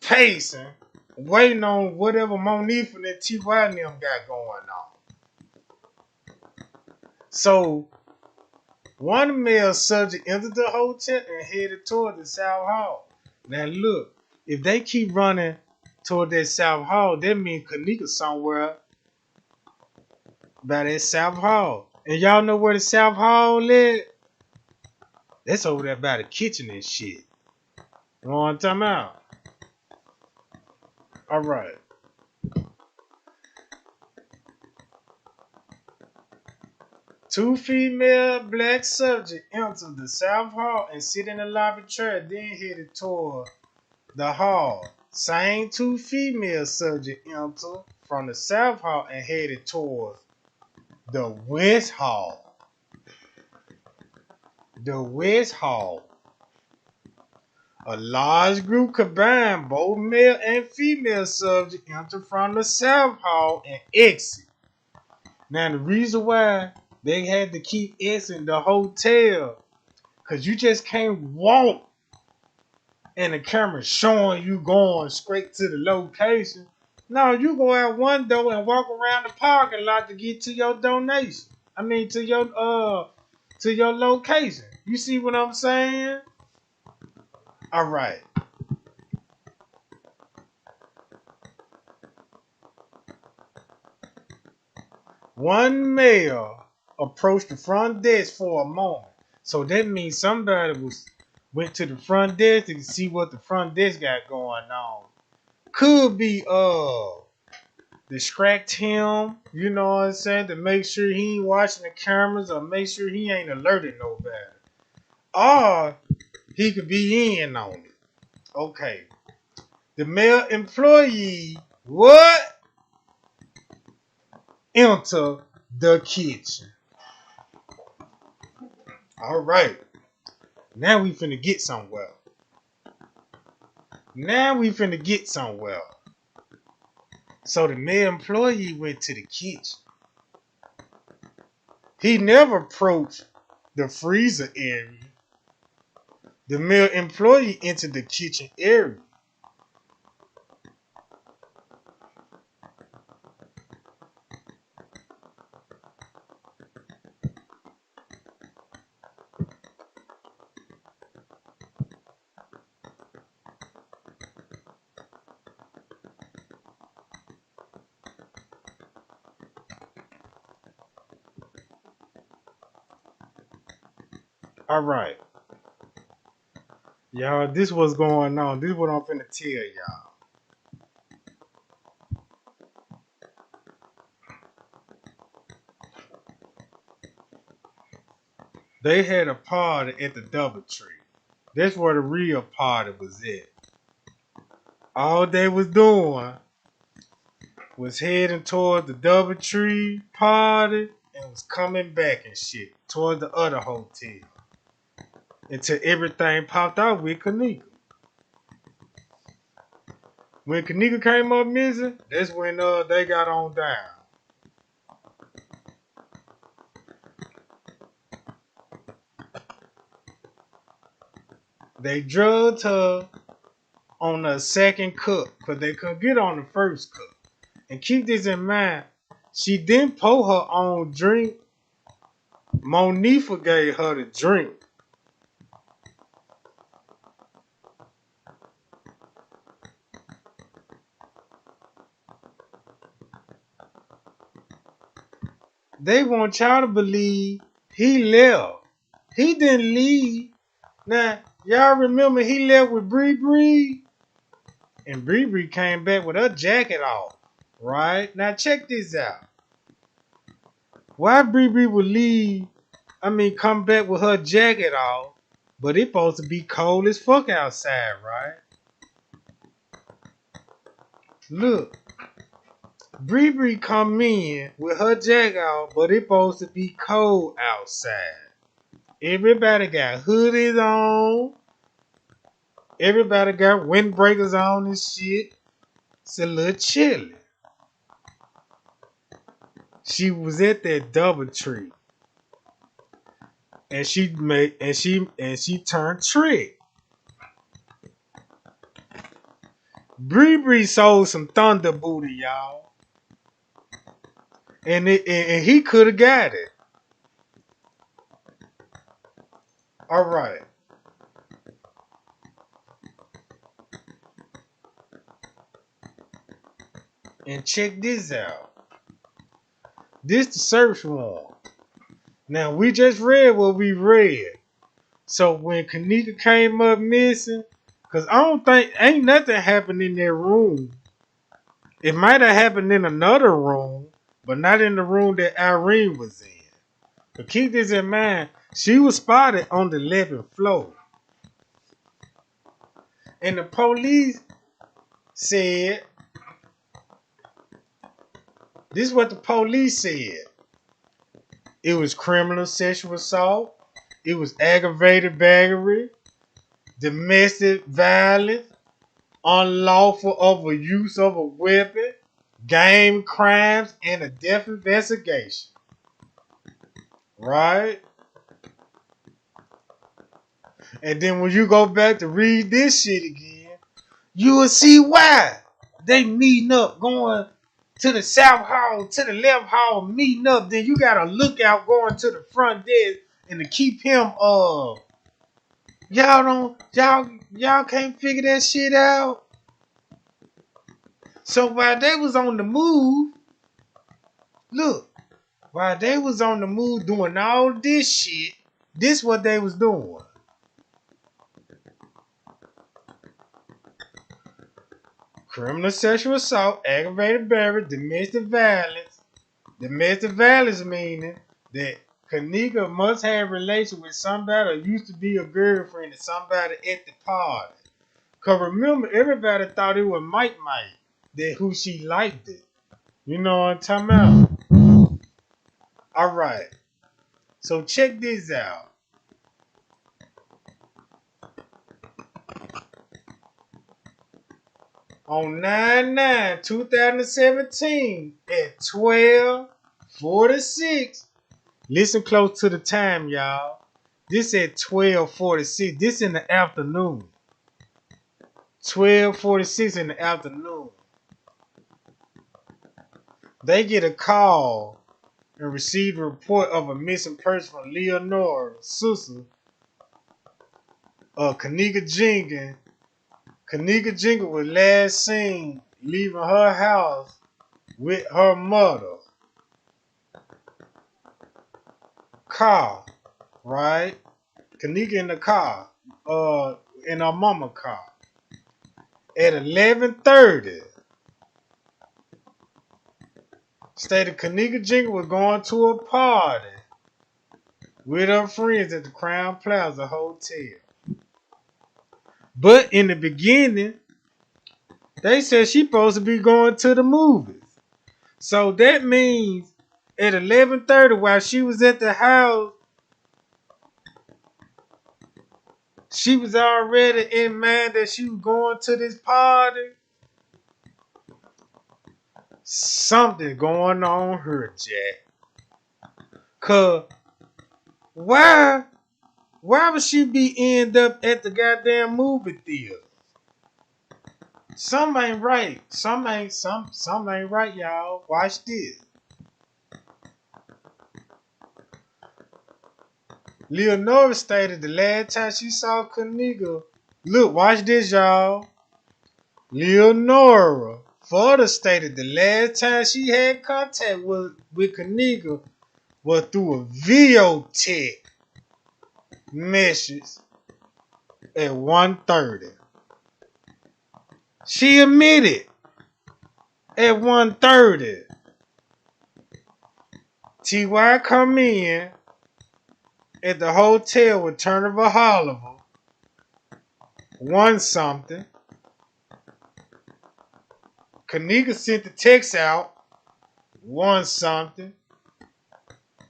Pacing. Waiting on whatever Monifa and T.Y. and them got going on. So, 1 male subject entered the hotel and headed toward the South Hall. Now look, if they keep running toward that South Hall, that means Kenneka somewhere by that South Hall. And y'all know where the South Hall is? That's over there by the kitchen and shit. You know what I'm talking about? Alright. Two female black subjects entered the South Hall and sit in the lobby chair, then headed toward the hall. Same 2 female subjects entered from the South Hall and headed toward the West Hall. The West Hall. A large group combined, both male and female subjects entered from the South Hall and exit. Now the reason why they had to keep exiting the hotel, because you just can't walk and the camera showing you going straight to the location. No, you go out one door and walk around the parking lot to get to your donation. I mean to your location. You see what I'm saying? Alright. One male approached the front desk for a moment. So that means somebody went to the front desk to see what the front desk got going on. Could be distract him, you know what I'm saying, to make sure he ain't watching the cameras or make sure he ain't alerting nobody. Or he could be in on it. Okay. The male employee would enter the kitchen. All right. Now we finna get somewhere. So the male employee went to the kitchen. He never approached the freezer area. The male employee entered the kitchen area. All right. Y'all, this what's going on. This is what I'm finna tell y'all. They had a party at the DoubleTree. That's where the real party was at. All they was doing was heading toward the DoubleTree party and was coming back and shit toward the other hotel until everything popped out with Kenneka. When Kenneka came up missing, that's when they got on down. They drugged her on the second cup because they couldn't get on the first cup. And keep this in mind, she didn't pour her own drink. Monifa gave her the drink. They want y'all to believe he left. He didn't leave. Now, y'all remember he left with Bree Bree? And Bree Bree came back with her jacket off. Right? Now check this out. Why Bree Bree would leave, come back with her jacket off, but it's supposed to be cold as fuck outside, right? Look, Bree Bree come in with her jacket off, but it's supposed to be cold outside. Everybody got hoodies on. Everybody got windbreakers on and shit. It's a little chilly. She was at that DoubleTree. And she turned trick. Bree Bree sold some thunder booty, y'all. And he could have got it. Alright. And check this out. This the search warrant. Now we just read what we read. So when Kenneka came up missing, cause I don't think ain't nothing happened in that room. It might have happened in another room, but not in the room that Irene was in. But keep this in mind, she was spotted on the 11th floor. And the police said, this is what the police said. It was criminal sexual assault. It was aggravated battery, domestic violence, unlawful overuse of a weapon, game crimes, and a death investigation. Right? And then when you go back to read this shit again, you will see why they meeting up, going to the south hall, to the left hall, meeting up. Then you got a lookout going to the front desk and to keep him y'all can't figure that shit out. So while they was on the move, look, while they was on the move doing all this shit, this what they was doing. criminal sexual assault, aggravated battery, domestic violence. Domestic violence meaning that Kenneka must have relation with somebody or used to be a girlfriend of somebody at the party. Cause remember, everybody thought it was Mike, that who she liked it. You know what I'm talking about? Alright. So check this out. On 9/9/2017 at 12:46. Listen close to the time, y'all. This at 12:46. This in the afternoon. 12:46 in the afternoon. They get a call and receive a report of a missing person from Leonora, sister of Kenneka Jenkins. Kenneka Jenkins was last seen leaving her house with her mother. Car, right? Kenneka in the car, in her mama car. At 11:30, stated Kenneka Jenkins was going to a party with her friends at the Crown Plaza Hotel. But in the beginning, they said she supposed to be going to the movies. So that means at 11:30, while she was at the house, she was already in mind that she was going to this party. Something going on here, Jack. Cause why would she be end up at the goddamn movie theater? Some ain't right. Some ain't right, y'all. Watch this. Leonora stated the last time she saw Kenneka. Look, watch this, y'all. Leonora further stated the last time she had contact with Kenneka was through a video text message at 1:30. She admitted at 1:30. TY come in at the hotel with Turner Oliver. One something. Kenneka sent the text out. One something.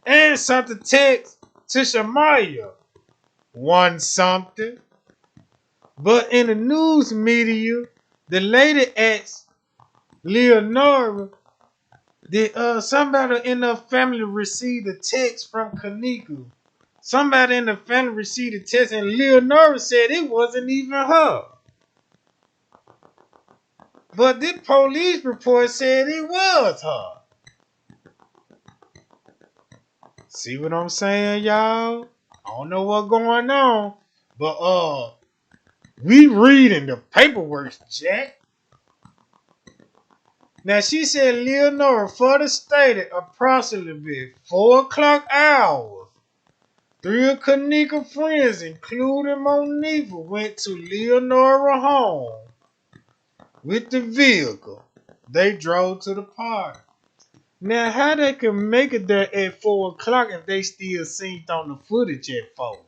And sent the text to Shamaya. One something. But in the news media, the lady asked Leonora, did somebody in her family receive a text from Kenneka? Somebody in the family received a text, and Leonora said it wasn't even her. But this police report said it was her. See what I'm saying, y'all? I don't know what's going on, but we reading the paperwork, Jack. Now she said Leonora further stated approximately 4 o'clock hours. 3 of Kenneka friends, including Monifa, went to Leonora home with the vehicle. They drove to the park. Now, how they can make it there at 4 o'clock if they still seen on the footage at 4?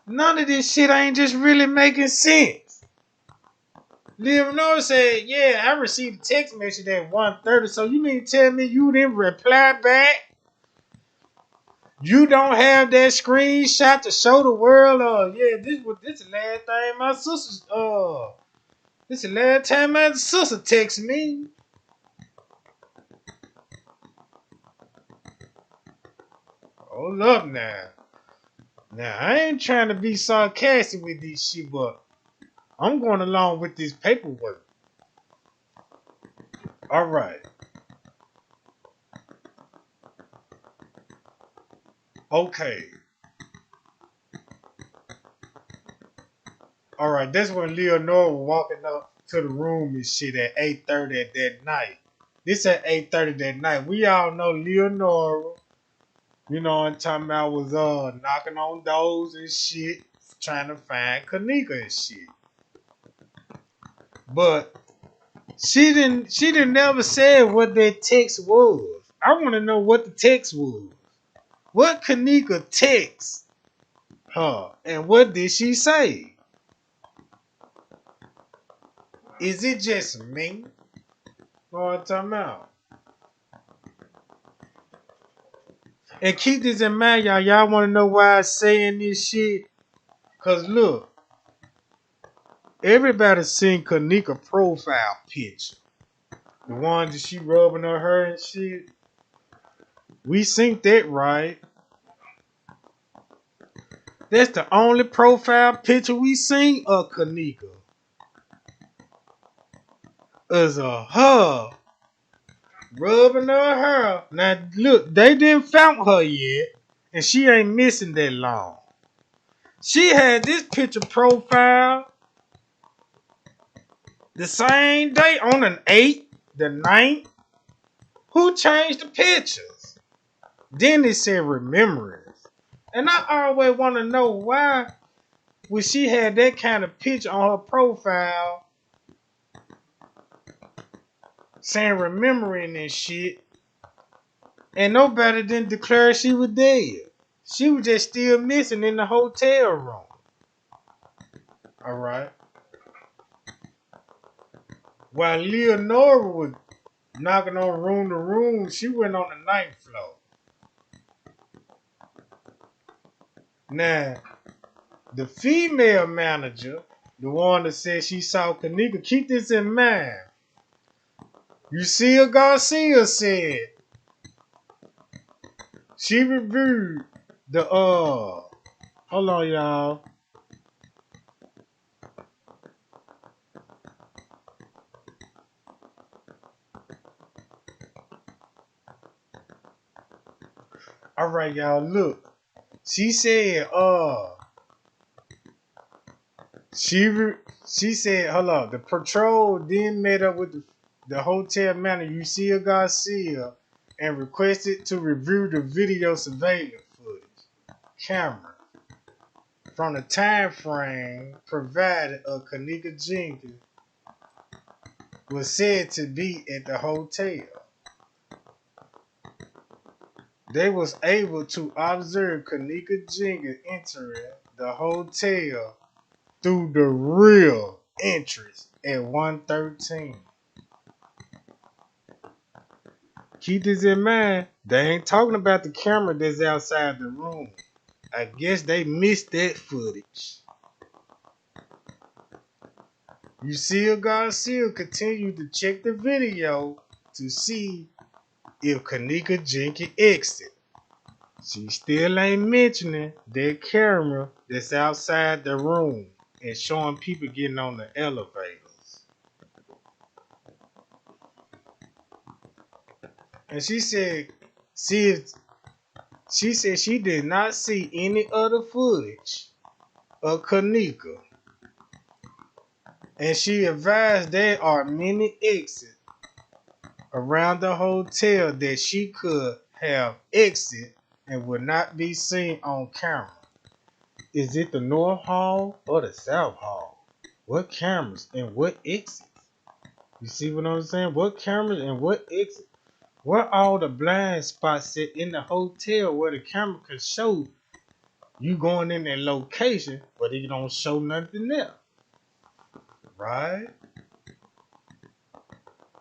None of this shit ain't just really making sense. Leonora said, yeah, I received a text message at 1:30, so you mean to tell me you didn't reply back? You don't have that screenshot to show the world, yeah, this the last thing my sister, this the last time my sister texted me. Hold up now. Now, I ain't trying to be sarcastic with this shit, but I'm going along with this paperwork. All right. Okay. All right. That's when Leonora was walking up to the room and shit at 8:30 at that night. This at 8:30 that night. We all know Leonora, you know what I'm talking about, was knocking on doors and shit, trying to find Kenneka and shit. But she didn't never say what that text was. I want to know what the text was. What Kenneka text her and what did she say? Is it just me? Know what I'm talking about? And keep this in mind, y'all. Y'all want to know why I'm saying this shit? Cause look, everybody seen Kenneka profile picture. The one that she rubbing her hair and shit. We seen that, right? That's the only profile picture we seen of Kenneka. Is a her rubbing her hair. Now look, they didn't found her yet, and she ain't missing that long. She had this picture profile the same day on an 8th, the 9th. Who changed the pictures? Then it said remembrance. And I always want to know why when she had that kind of picture on her profile saying remembering and shit, and nobody didn't declare she was dead. She was just still missing in the hotel room. Alright. While Leonora was knocking on room to room, she went on the 9th floor. Now, the female manager, the one that said she saw Kenneka, keep this in mind. Lucia Garcia said she reviewed the hold on y'all. Alright y'all, look. She said she said, hold on, the patrol then met up with the hotel manager, Lucia Garcia, and requested to review the video surveillance footage camera from the time frame provided of Kenneka Jenkins was said to be at the hotel. They was able to observe Kenneka Jenkins entering the hotel through the real entrance at 113. Keep this in mind. They ain't talking about the camera that's outside the room. I guess they missed that footage. Lucia Garcia continued to check the video to see if Kenneka Jenkins exit. She still ain't mentioning that camera that's outside the room and showing people getting on the elevators. And she said, she said she did not see any other footage of Kenneka. And she advised there are many exits around the hotel that she could have exit and would not be seen on camera. Is it the North Hall or the South Hall? What cameras and what exits? You see what I'm saying? What cameras and what exits? Where all the blind spots sit in the hotel where the camera can show you going in that location, but it don't show nothing there. Right?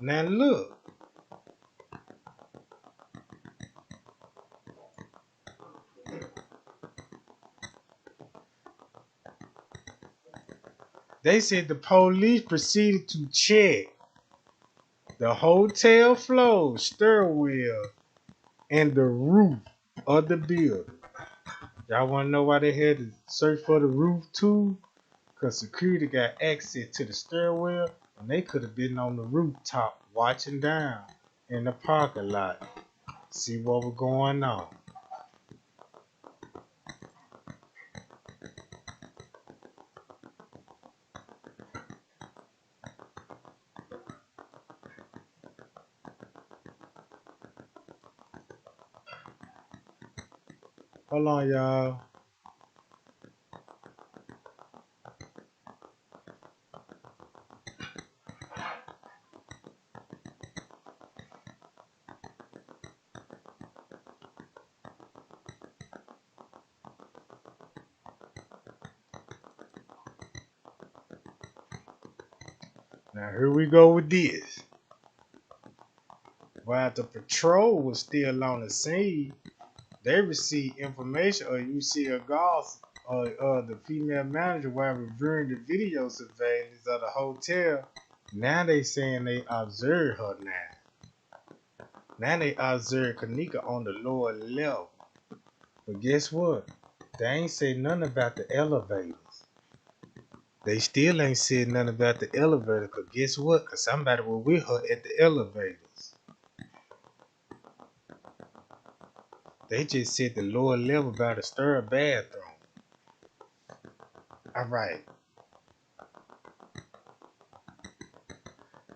Now look. They said the police proceeded to check the hotel floor, stairwell, and the roof of the building. Y'all want to know why they had to search for the roof too? Because security got access to the stairwell, and they could have been on the rooftop watching down in the parking lot, see what was going on. Hold on, y'all. Now here we go with this. While the patrol was still on the scene, they received information or you see a gossip the female manager while reviewing the video surveillance of the hotel. Now they saying they observed her now. Now they observed Kenneka on the lower level. But guess what? They ain't say nothing about the elevators. They still ain't said nothing about the elevator. Cause guess what? Cause somebody was with her at the elevators. They just said the lower level by the stir bathroom. Alright.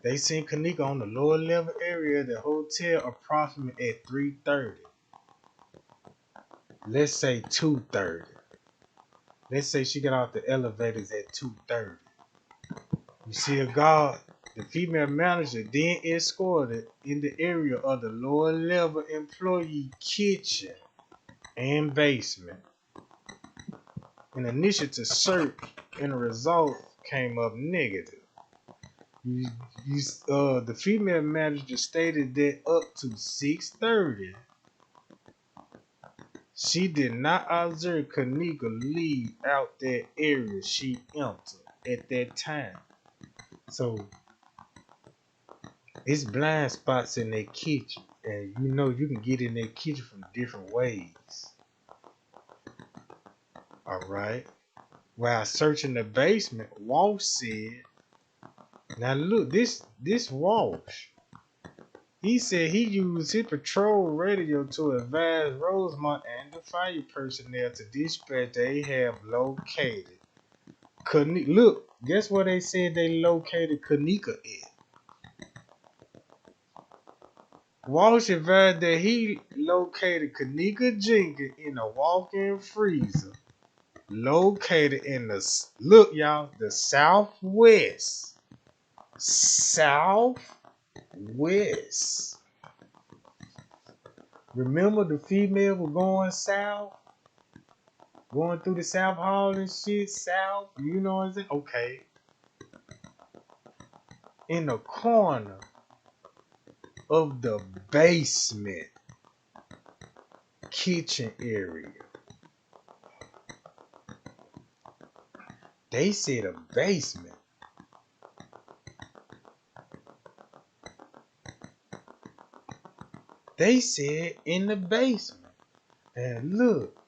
They seen Kenneka on the lower level area of the hotel approximately at 3:30. Let's say 2:30. Let's say she got off the elevators at 2:30. You see a guard, the female manager then escorted in the area of the lower level employee kitchen and basement. An initiative search and the result came up negative. The female manager stated that up to 6:30, she did not observe Kenneka leave out that area she entered at that time. So it's blind spots in that kitchen, and you know you can get in that kitchen from different ways. Alright. While searching the basement, Walsh said, now look, this Walsh. He said he used his patrol radio to advise Rosemont and the fire personnel to dispatch they have located. Look, guess where they said they located Kenneka at? Walsh advised that he located Kenneka Jenkins in a walk-in freezer located in the, look y'all, the southwest. Southwest. Remember the female was going south? Going through the South Hall and shit, south, you know what I'm saying? Okay. In the corner of the basement kitchen area. They said a basement. They said in the basement. And look,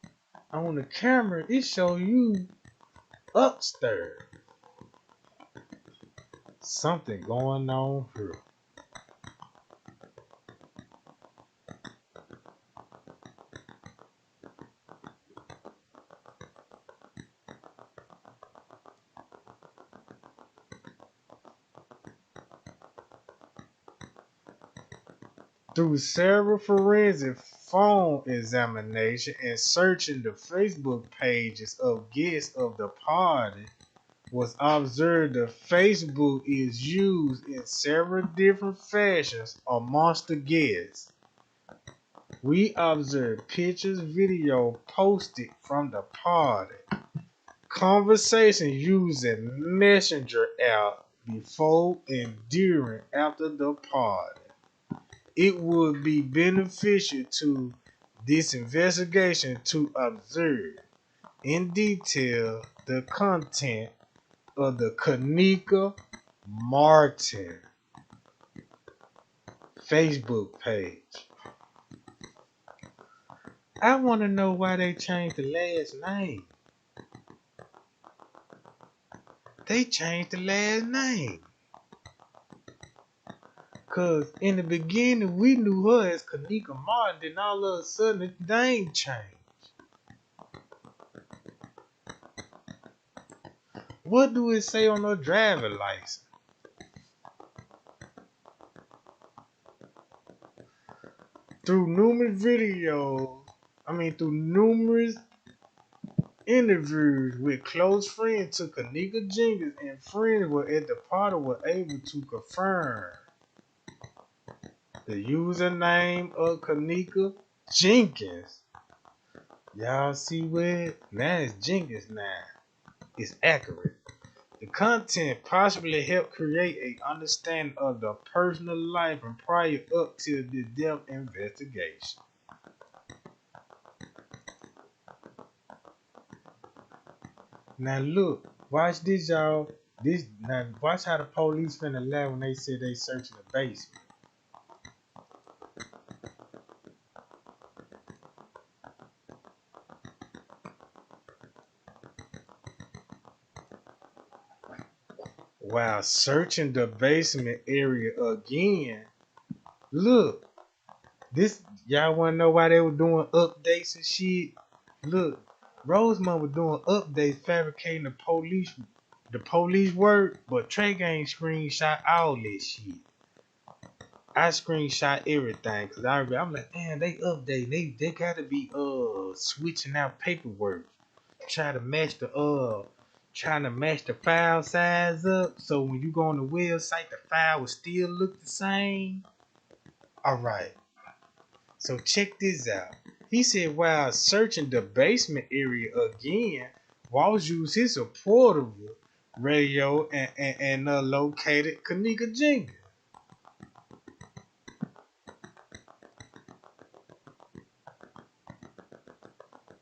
on the camera, it show you upstairs. Something going on here. Through several forensic phone examination and searching the Facebook pages of guests of the party, was observed that Facebook is used in several different fashions amongst the guests. We observed pictures, video posted from the party, conversations using Messenger app before and during after the party. It would be beneficial to this investigation to observe in detail the content of the Kenneka Martin Facebook page. I want to know why they changed the last name. They changed the last name. Cause in the beginning we knew her as Kenneka Martin, then all of a sudden the name changed. What do it say on her driver's license? Through numerous interviews with close friends to Kenneka Jenkins and friends were at the party were able to confirm the username of Kenneka Jenkins. Y'all see where? Now it's Jenkins now. It's accurate. The content possibly helped create a understanding of the personal life and prior up to the death investigation. Now look, watch this, y'all. This now watch how the police finna laugh when they said they searching the basement. While searching the basement area again, look, this y'all wanna know why they were doing updates and shit? Look, Rosemont was doing updates fabricating the police work, but Trey Gang screenshot all this shit. I screenshot everything because I'm like, damn, they update. They gotta be switching out paperwork. Try to match the trying to match the file size up so when you go on the website the file will still look the same. Alright. So check this out. He said while searching the basement area again, Walls used his portable radio and located Kenneka Jenkins.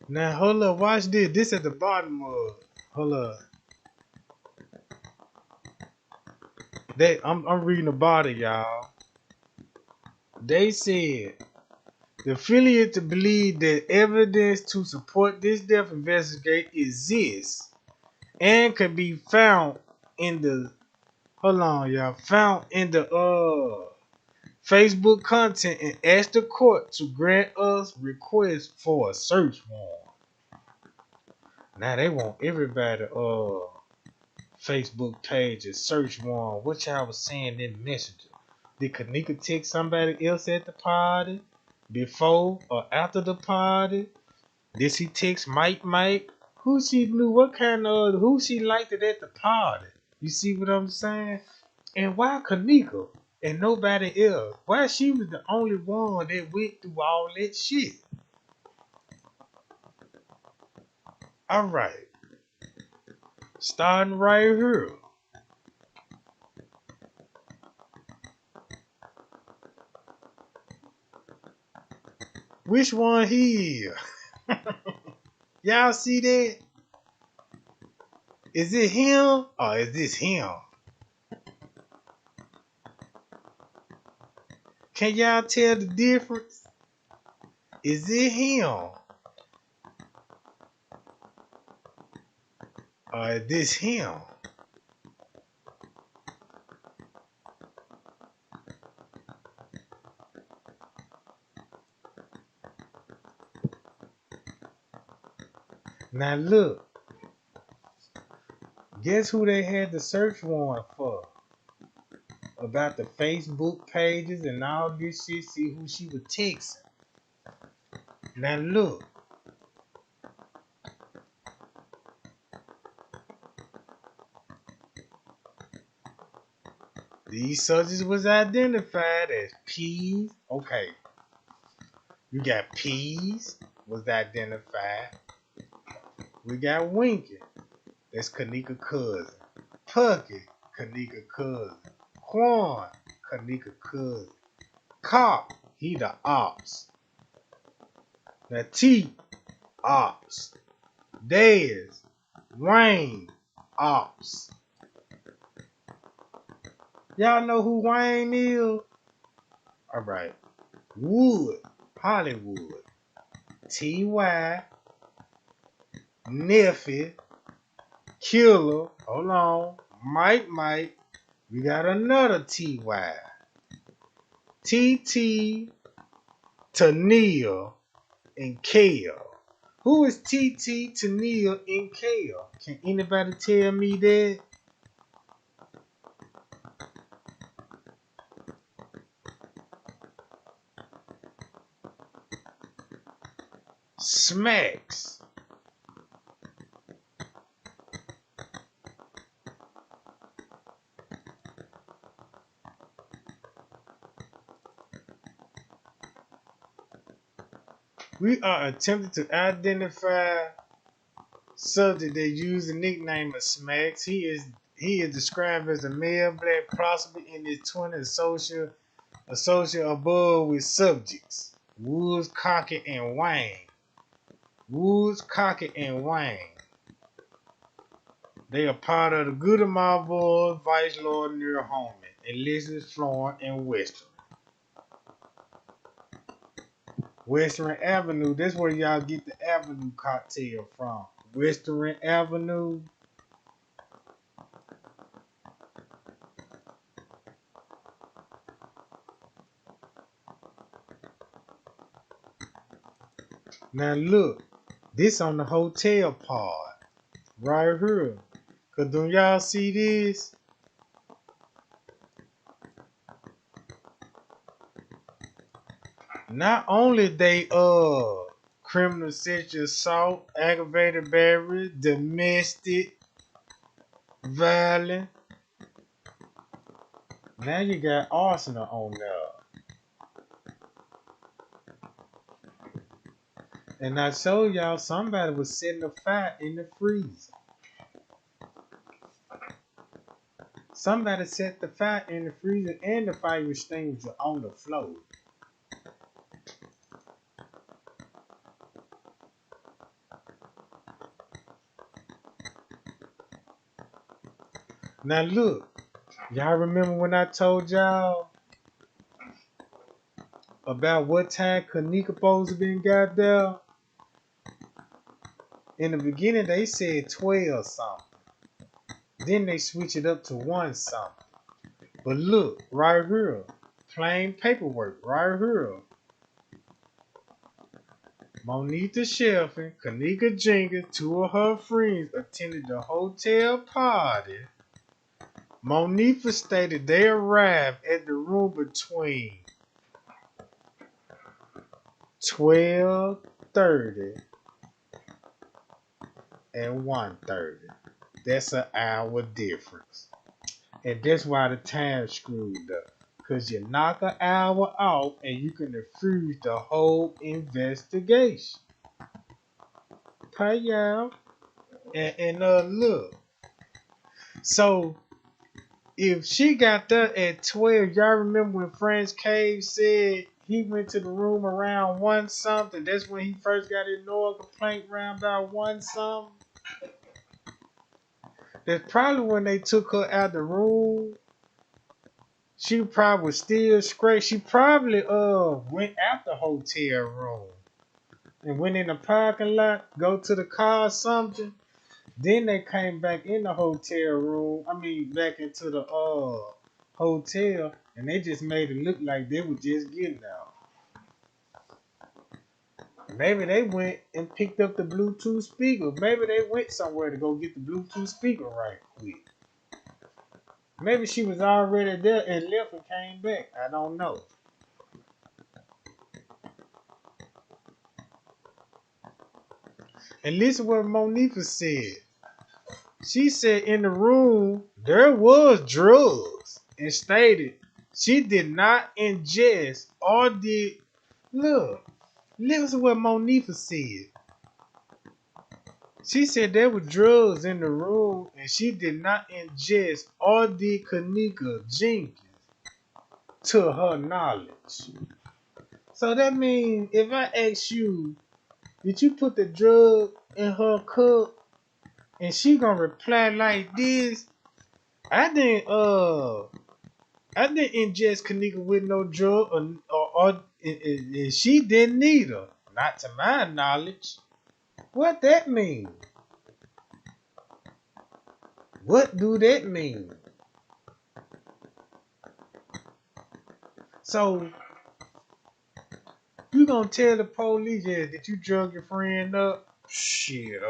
Now hold up, watch this. This at the bottom of hold up. I'm reading the bottom, y'all. They said the affiliate to believe that evidence to support this death investigation exists and can be found in the hold on, y'all. Found in the Facebook content and ask the court to grant us request for a search warrant. Now they want everybody Facebook page a search warrant. What y'all was saying in Messenger? Did Kenneka text somebody else at the party before or after the party? Did she text Mike? Who she knew? What kind of who she liked it at the party? You see what I'm saying? And why Kenneka and nobody else? Why she was the only one that went through all that shit? All right, starting right here. Which one he is? Y'all see that? Is it him or is this him? Can y'all tell the difference? Is it him or is this him? Now look, guess who they had the search warrant for? About the Facebook pages and all this shit, see who she was texting. Now look, these subjects was identified as P's. Okay, you got P's was identified. We got Winky, that's Kenneka cousin. Pucky, Kenneka cousin. Quan, Kenneka cousin. Cop, he the ops. Now T, ops. Dez, Wayne, ops. Y'all know who Wayne is? Alright. Wood, Hollywood. T.Y., Neffy, Killer, hold on, Mike, we got another T.Y. T.T., Tania, and Kale. Who is T.T., Tania, and Kale? Can anybody tell me that? Smacks. We are attempting to identify subject that used the nickname of Smacks. He is He is described as a male black, possibly in his 20s, social above with subjects. Woods, Crockett, and Wayne. Woods, Crockett, and Wayne. They are part of the Goodamar Boys, Vice Lord near Holman, Elizabeth, Florence, and Western. Western Avenue, that's where y'all get the Avenue cocktail from. Western Avenue. Now look, this on the hotel part, right here. Cause don't y'all see this? Not only they criminal sexual assault, aggravated battery, domestic violence. Now you got arsenal on there. And I showed y'all somebody was setting a fire in the freezer. Somebody set the fire in the freezer and the fire extinguisher on the floor. Now look, y'all remember when I told y'all about what time Kenneka supposed to been got there? In the beginning they said 12 something. Then they switch it up to 1 something. But look, right here, plain paperwork, right here. Monita Shelfin, Kenneka Jenkins, 2 of her friends attended the hotel party. Monifa stated they arrived at the room between 12:30 and 1:30. That's an hour difference. And that's why the time screwed up. Because you knock an hour off and you can defuse the whole investigation. Pay y'all. And look. So if she got there at 12, y'all remember when Franz Cave said he went to the room around 1 something? That's when he first got his noise complaint around about 1 something. That's probably when they took her out the room. She probably was still straight. She probably went out the hotel room and went in the parking lot, go to the car or something. Then they came back in the hotel room. I mean, back into the hotel, and they just made it look like they were just getting out. Maybe they went and picked up the Bluetooth speaker. Maybe they went somewhere to go get the Bluetooth speaker right quick. Maybe she was already there and left and came back. I don't know. And listen what Monifa said. She said in the room there was drugs and stated she did not ingest or did. Look, listen what Monifa said. She said there were drugs in the room and she did not ingest or did Kenneka Jenkins to her knowledge. So that means if I ask you, did you put the drug in her cup? And she gonna reply like this. I didn't ingest Kenneka with no drug or she didn't either. Not to my knowledge. What that mean? What do that mean? So you gonna tell the police that you drug your friend up? Shit,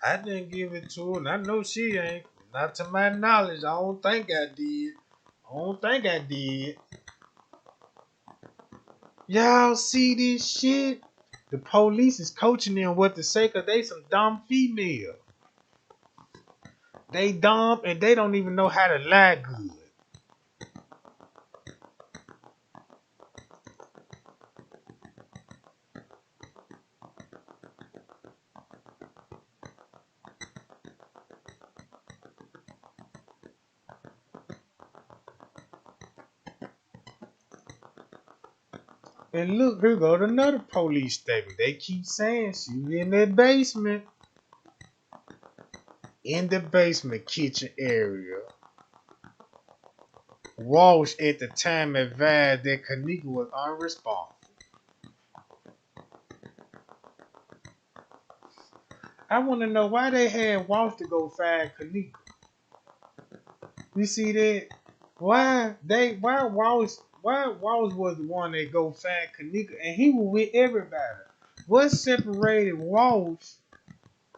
I didn't give it to her, and I know she ain't. Not to my knowledge. I don't think I did. I don't think I did. Y'all see this shit? The police is coaching them what to say because they some dumb female. They dumb and they don't even know how to lie good. And look, here go to another police statement. They keep saying she was in that basement. In the basement kitchen area. Walsh at the time advised that Kenneka was unresponsive. I want to know why they had Walsh to go find Kenneka. You see that? Why Walsh was the one that go find Kenneka and he was with everybody? What separated Walsh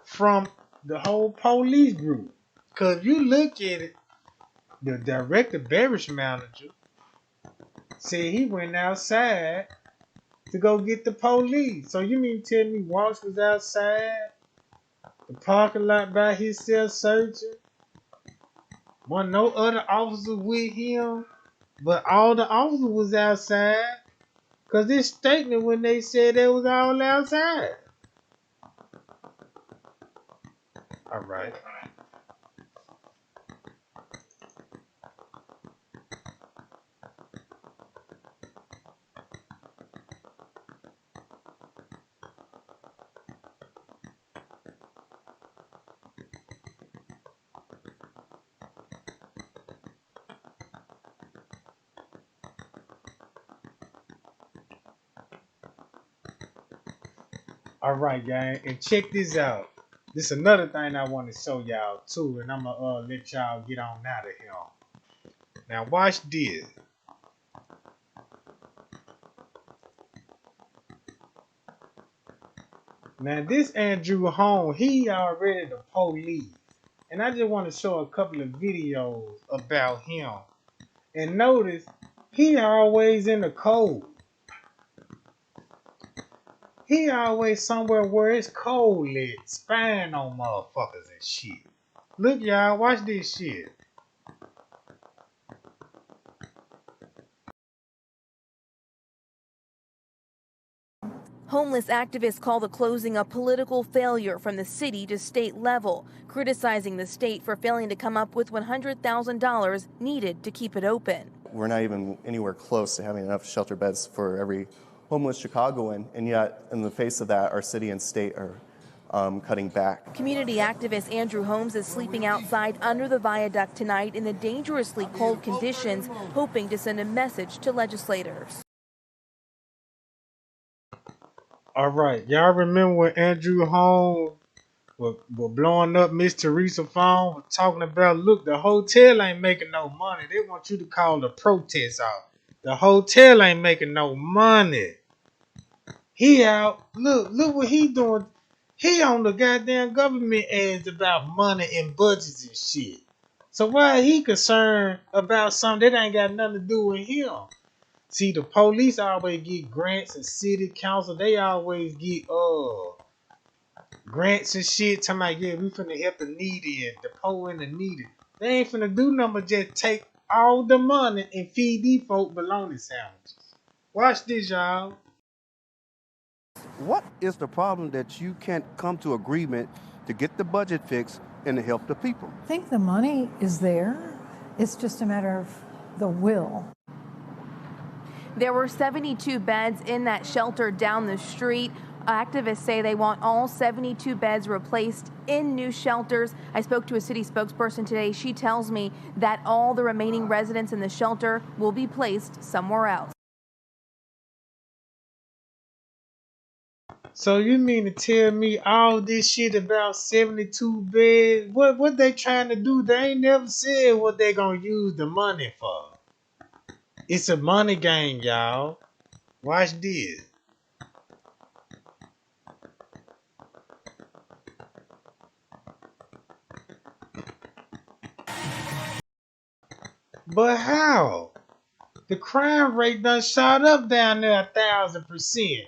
from the whole police group? Cause you look at it, the director beverage manager said he went outside to go get the police. So you mean to tell me Walsh was outside the parking lot by himself searching? Wasn't no other officer with him, but all the officers was outside. Cause this statement when they said they was all outside. All right. All right, gang, and check this out. This is another thing I want to show y'all too, and I'm gonna let y'all get on out of here. Now watch this. Now this Andrew Holmes, he already the police, and I just want to show a couple of videos about him. And notice he always in the cold. He always somewhere where it's cold lit, spying on motherfuckers and shit. Look, y'all, watch this shit. Homeless activists call the closing a political failure from the city to state level, criticizing the state for failing to come up with $100,000 needed to keep it open. We're not even anywhere close to having enough shelter beds for every homeless Chicagoan, and yet in the face of that, our city and state are cutting back. Community activist Andrew Holmes is sleeping outside under the viaduct tonight in the dangerously cold conditions, hoping to send a message to legislators. All right, y'all remember when Andrew Holmes was blowing up Miss Teresa's phone, was talking about, look, the hotel ain't making no money. They want you to call the protest off. The hotel ain't making no money. He out. Look what he doing. He on the goddamn government ads about money and budgets and shit. So why he concerned about something that ain't got nothing to do with him? See, the police always get grants and city council. They always get grants and shit. Talking about, yeah, we finna help the needy and the poor and the needy. They ain't finna do nothing but just take all the money and feed these folk bologna sandwiches. Watch this, y'all. What is the problem that you can't come to agreement to get the budget fixed and to help the people? I think the money is there. It's just a matter of the will. There were 72 beds in that shelter down the street. Activists say they want all 72 beds replaced in new shelters. I spoke to a city spokesperson today. She tells me that all the remaining residents in the shelter will be placed somewhere else. So you mean to tell me all this shit about 72 beds? What they trying to do? They ain't never said what they gonna use the money for. It's a money game, y'all. Watch this. But how? The crime rate done shot up down there 1,000%.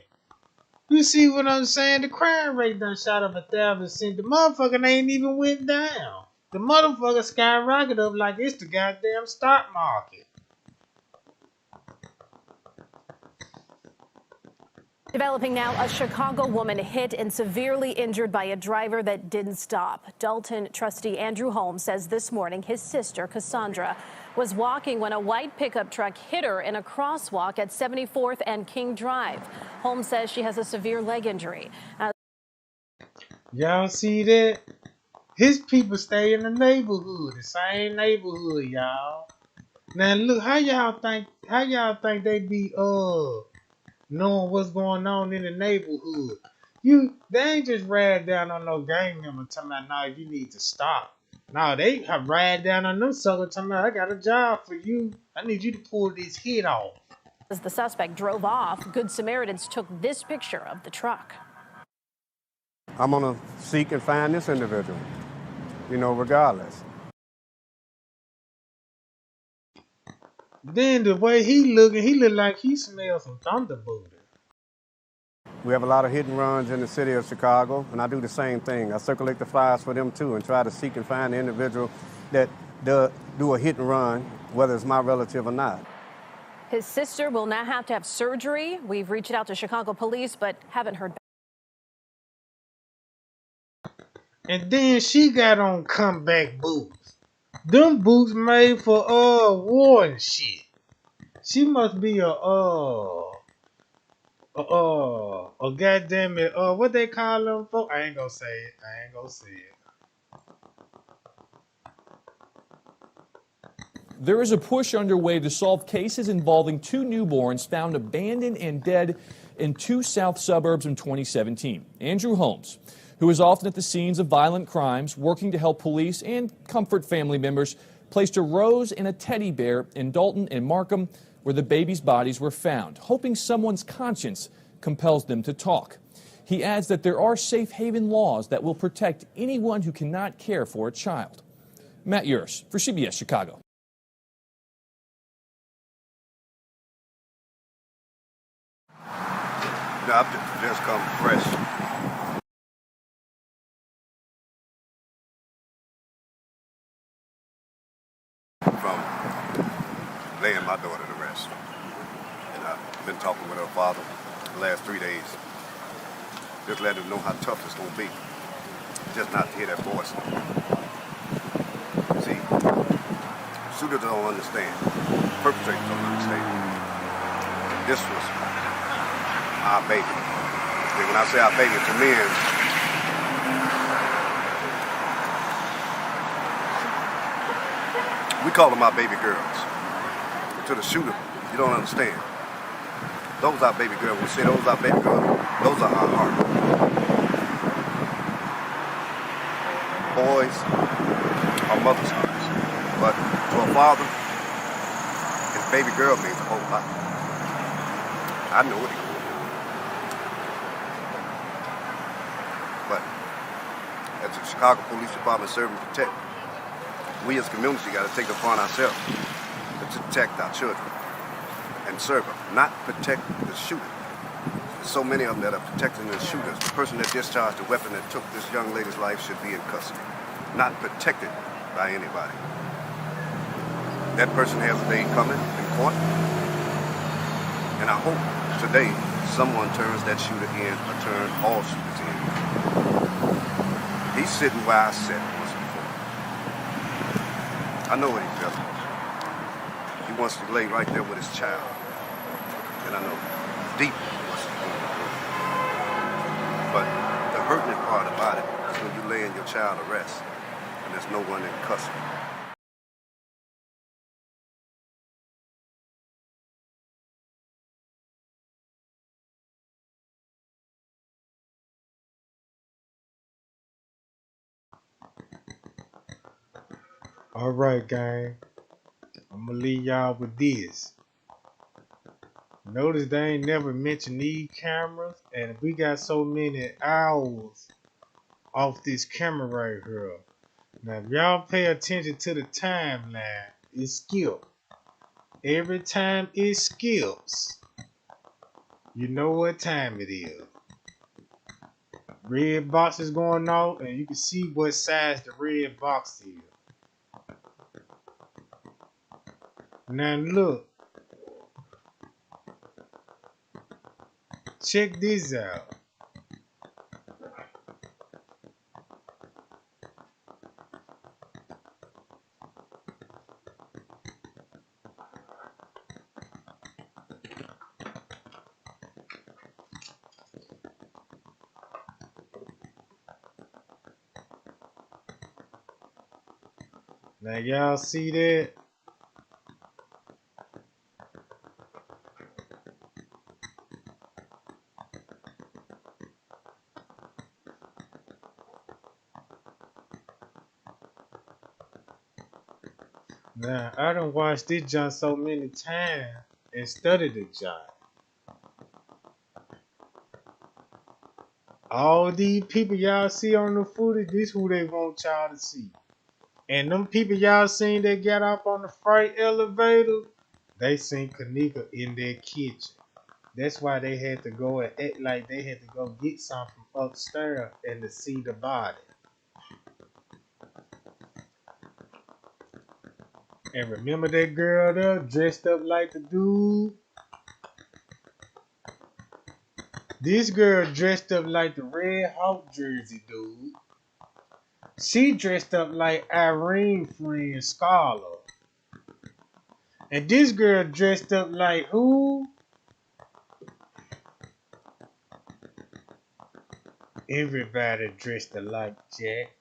You see what I'm saying? The crime rate done shot up 1,000%. The motherfucker ain't even went down. The motherfucker skyrocketed up like it's the goddamn stock market. Developing now, a Chicago woman hit and severely injured by a driver that didn't stop. Dalton trustee Andrew Holmes says this morning his sister, Cassandra, was walking when a white pickup truck hit her in a crosswalk at 74th and King Drive. Holmes says she has a severe leg injury. Y'all see that? His people stay in the neighborhood, the same neighborhood, y'all. Now look, how y'all think they be knowing what's going on in the neighborhood? They ain't just ride down on no gang member talking about, nah, you need to stop. No, they have ride down on them suckers talking about, I got a job for you. I need you to pull this hit off. As the suspect drove off, Good Samaritans took this picture of the truck. I'm going to seek and find this individual, regardless. Then the way he look like he smells some Thunderbird. We have a lot of hit and runs in the city of Chicago, and I do the same thing. I circulate the flyers for them, too, and try to seek and find the individual that do a hit and run, whether it's my relative or not. His sister will now have to have surgery. We've reached out to Chicago police, but haven't heard back. And then she got on comeback boots. Them boots made for war and shit. She must be a goddamn it, what they call them for? I ain't gonna say it. There is a push underway to solve cases involving two newborns found abandoned and dead in two south suburbs in 2017. Andrew Holmes, who is often at the scenes of violent crimes, working to help police and comfort family members, placed a rose and a teddy bear in Dalton and Markham, where the babies' bodies were found, hoping someone's conscience compels them to talk. He adds that there are safe haven laws that will protect anyone who cannot care for a child. Matt Urs for CBS Chicago. No, I've just come fresh. From laying my daughter to rest. And I've been talking with her father the last 3 days. Just letting him know how tough it's going to be. Just not to hear that voice. See, shooters don't understand. Perpetrators don't understand. This was our baby. And when I say our baby, to men, we call them our baby girls. But to the shooter, you don't understand. Those are our baby girls. When we say those are our baby girls, those are our heart. Boys are mother's hearts. But to a father, his baby girl means a whole lot. I know what he goes through. But as the Chicago Police Department serve and protect, we as a community got to take it upon ourselves to protect our children and serve them, not protect the shooter. There's so many of them that are protecting the shooters. The person that discharged the weapon that took this young lady's life should be in custody, not protected by anybody. That person has a day coming in court, and I hope today someone turns that shooter in or turn all shooters in. He's sitting where I sat once before. I know what he feels. He wants to lay right there with his child. And I know deep he wants to go through. But the hurting part about it is when you lay in your child to rest and there's no one in custody. All right, gang. I'm gonna leave y'all with this. Notice they ain't never mentioned these cameras, and we got so many hours off this camera right here. Now, if y'all pay attention to the timeline, it skips. Every time it skips, you know what time it is. Red box is going off, and you can see what size the red box is. Now look. Check this out. Now y'all see that? Now I done watched this junk so many times and studied the junk. All these people y'all see on the footage, this who they want y'all to see. And them people y'all seen that got off on the freight elevator, they seen Kenneka in their kitchen. That's why they had to go and act like they had to go get something from upstairs and to see the body. And remember that girl there dressed up like the dude? This girl dressed up like the Red Hawk jersey dude. She dressed up like Irene friend Scarlet. And this girl dressed up like who? Everybody dressed alike, Jack.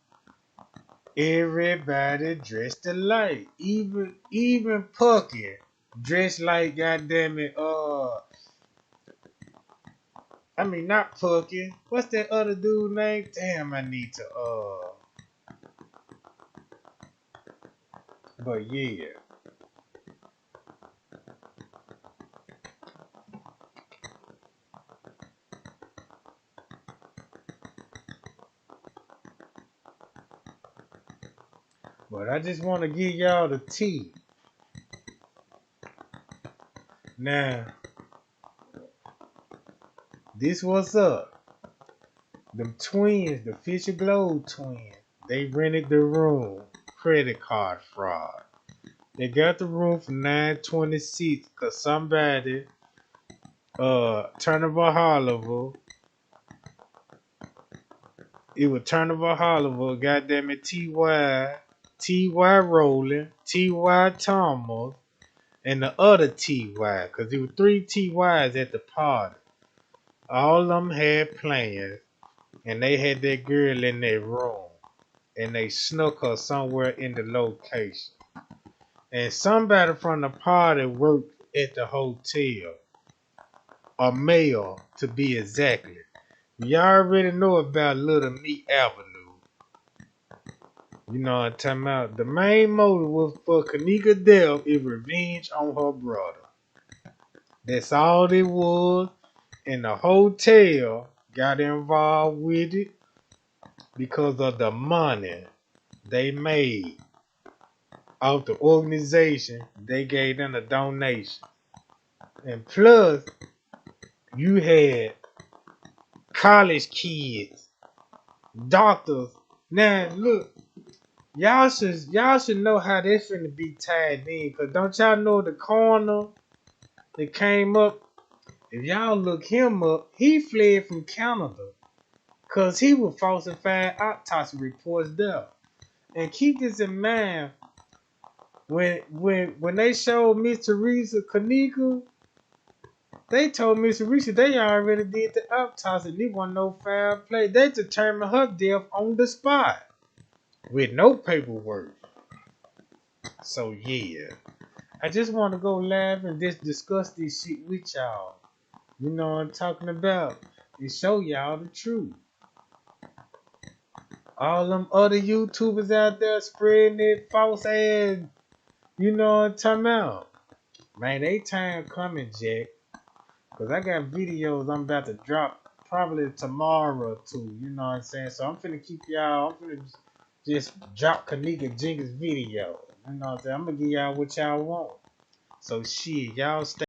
Everybody dressed alike. Even Pucky dressed like goddammit, I mean not Pucky. What's that other dude name? Damn, I need to but yeah. But I just want to give y'all the tea. Now, this what's up. Them twins, the Fisher Globe twins, they rented the room. Credit card fraud. They got the room for $926 because somebody, Turnerville Holliver, it was Turnerville Holliver, goddamn it, T.Y. Rowland, T.Y. Thomas, and the other T.Y. because there were 3 T.Y.s at the party. All of them had plans, and they had that girl in their room, and they snuck her somewhere in the location. And somebody from the party worked at the hotel, or male to be exactly. Y'all already know about Little Meat Avenue. You know what I'm talking about? The main motive was for Kenneka death is revenge on her brother. That's all it was. And the hotel got involved with it because of the money they made off the organization. They gave them a donation. And plus, you had college kids, doctors. Now look, y'all should know how that's finna be tied in. Cause don't y'all know the coroner that came up? If y'all look him up, he fled from Canada. Cause he was falsifying autopsy reports there. And keep this in mind, when they showed Miss Teresa Kenneka, they told Miss Teresa they already did the autopsy. There wasn't no foul play. They determined her death on the spot with no paperwork. So yeah, I just want to go live and just discuss this shit with y'all. You know what I'm talking about? And show y'all the truth. All them other YouTubers out there spreading that false ass, you know what I'm talking about? Man, they time coming, Jack. Cause I got videos I'm about to drop probably tomorrow too. You know what I'm saying? So I'm finna keep y'all. I'm finna just drop Kenneka Jenkins video. You know what I'm saying? I'm gonna give y'all what y'all want. So shit, y'all stay.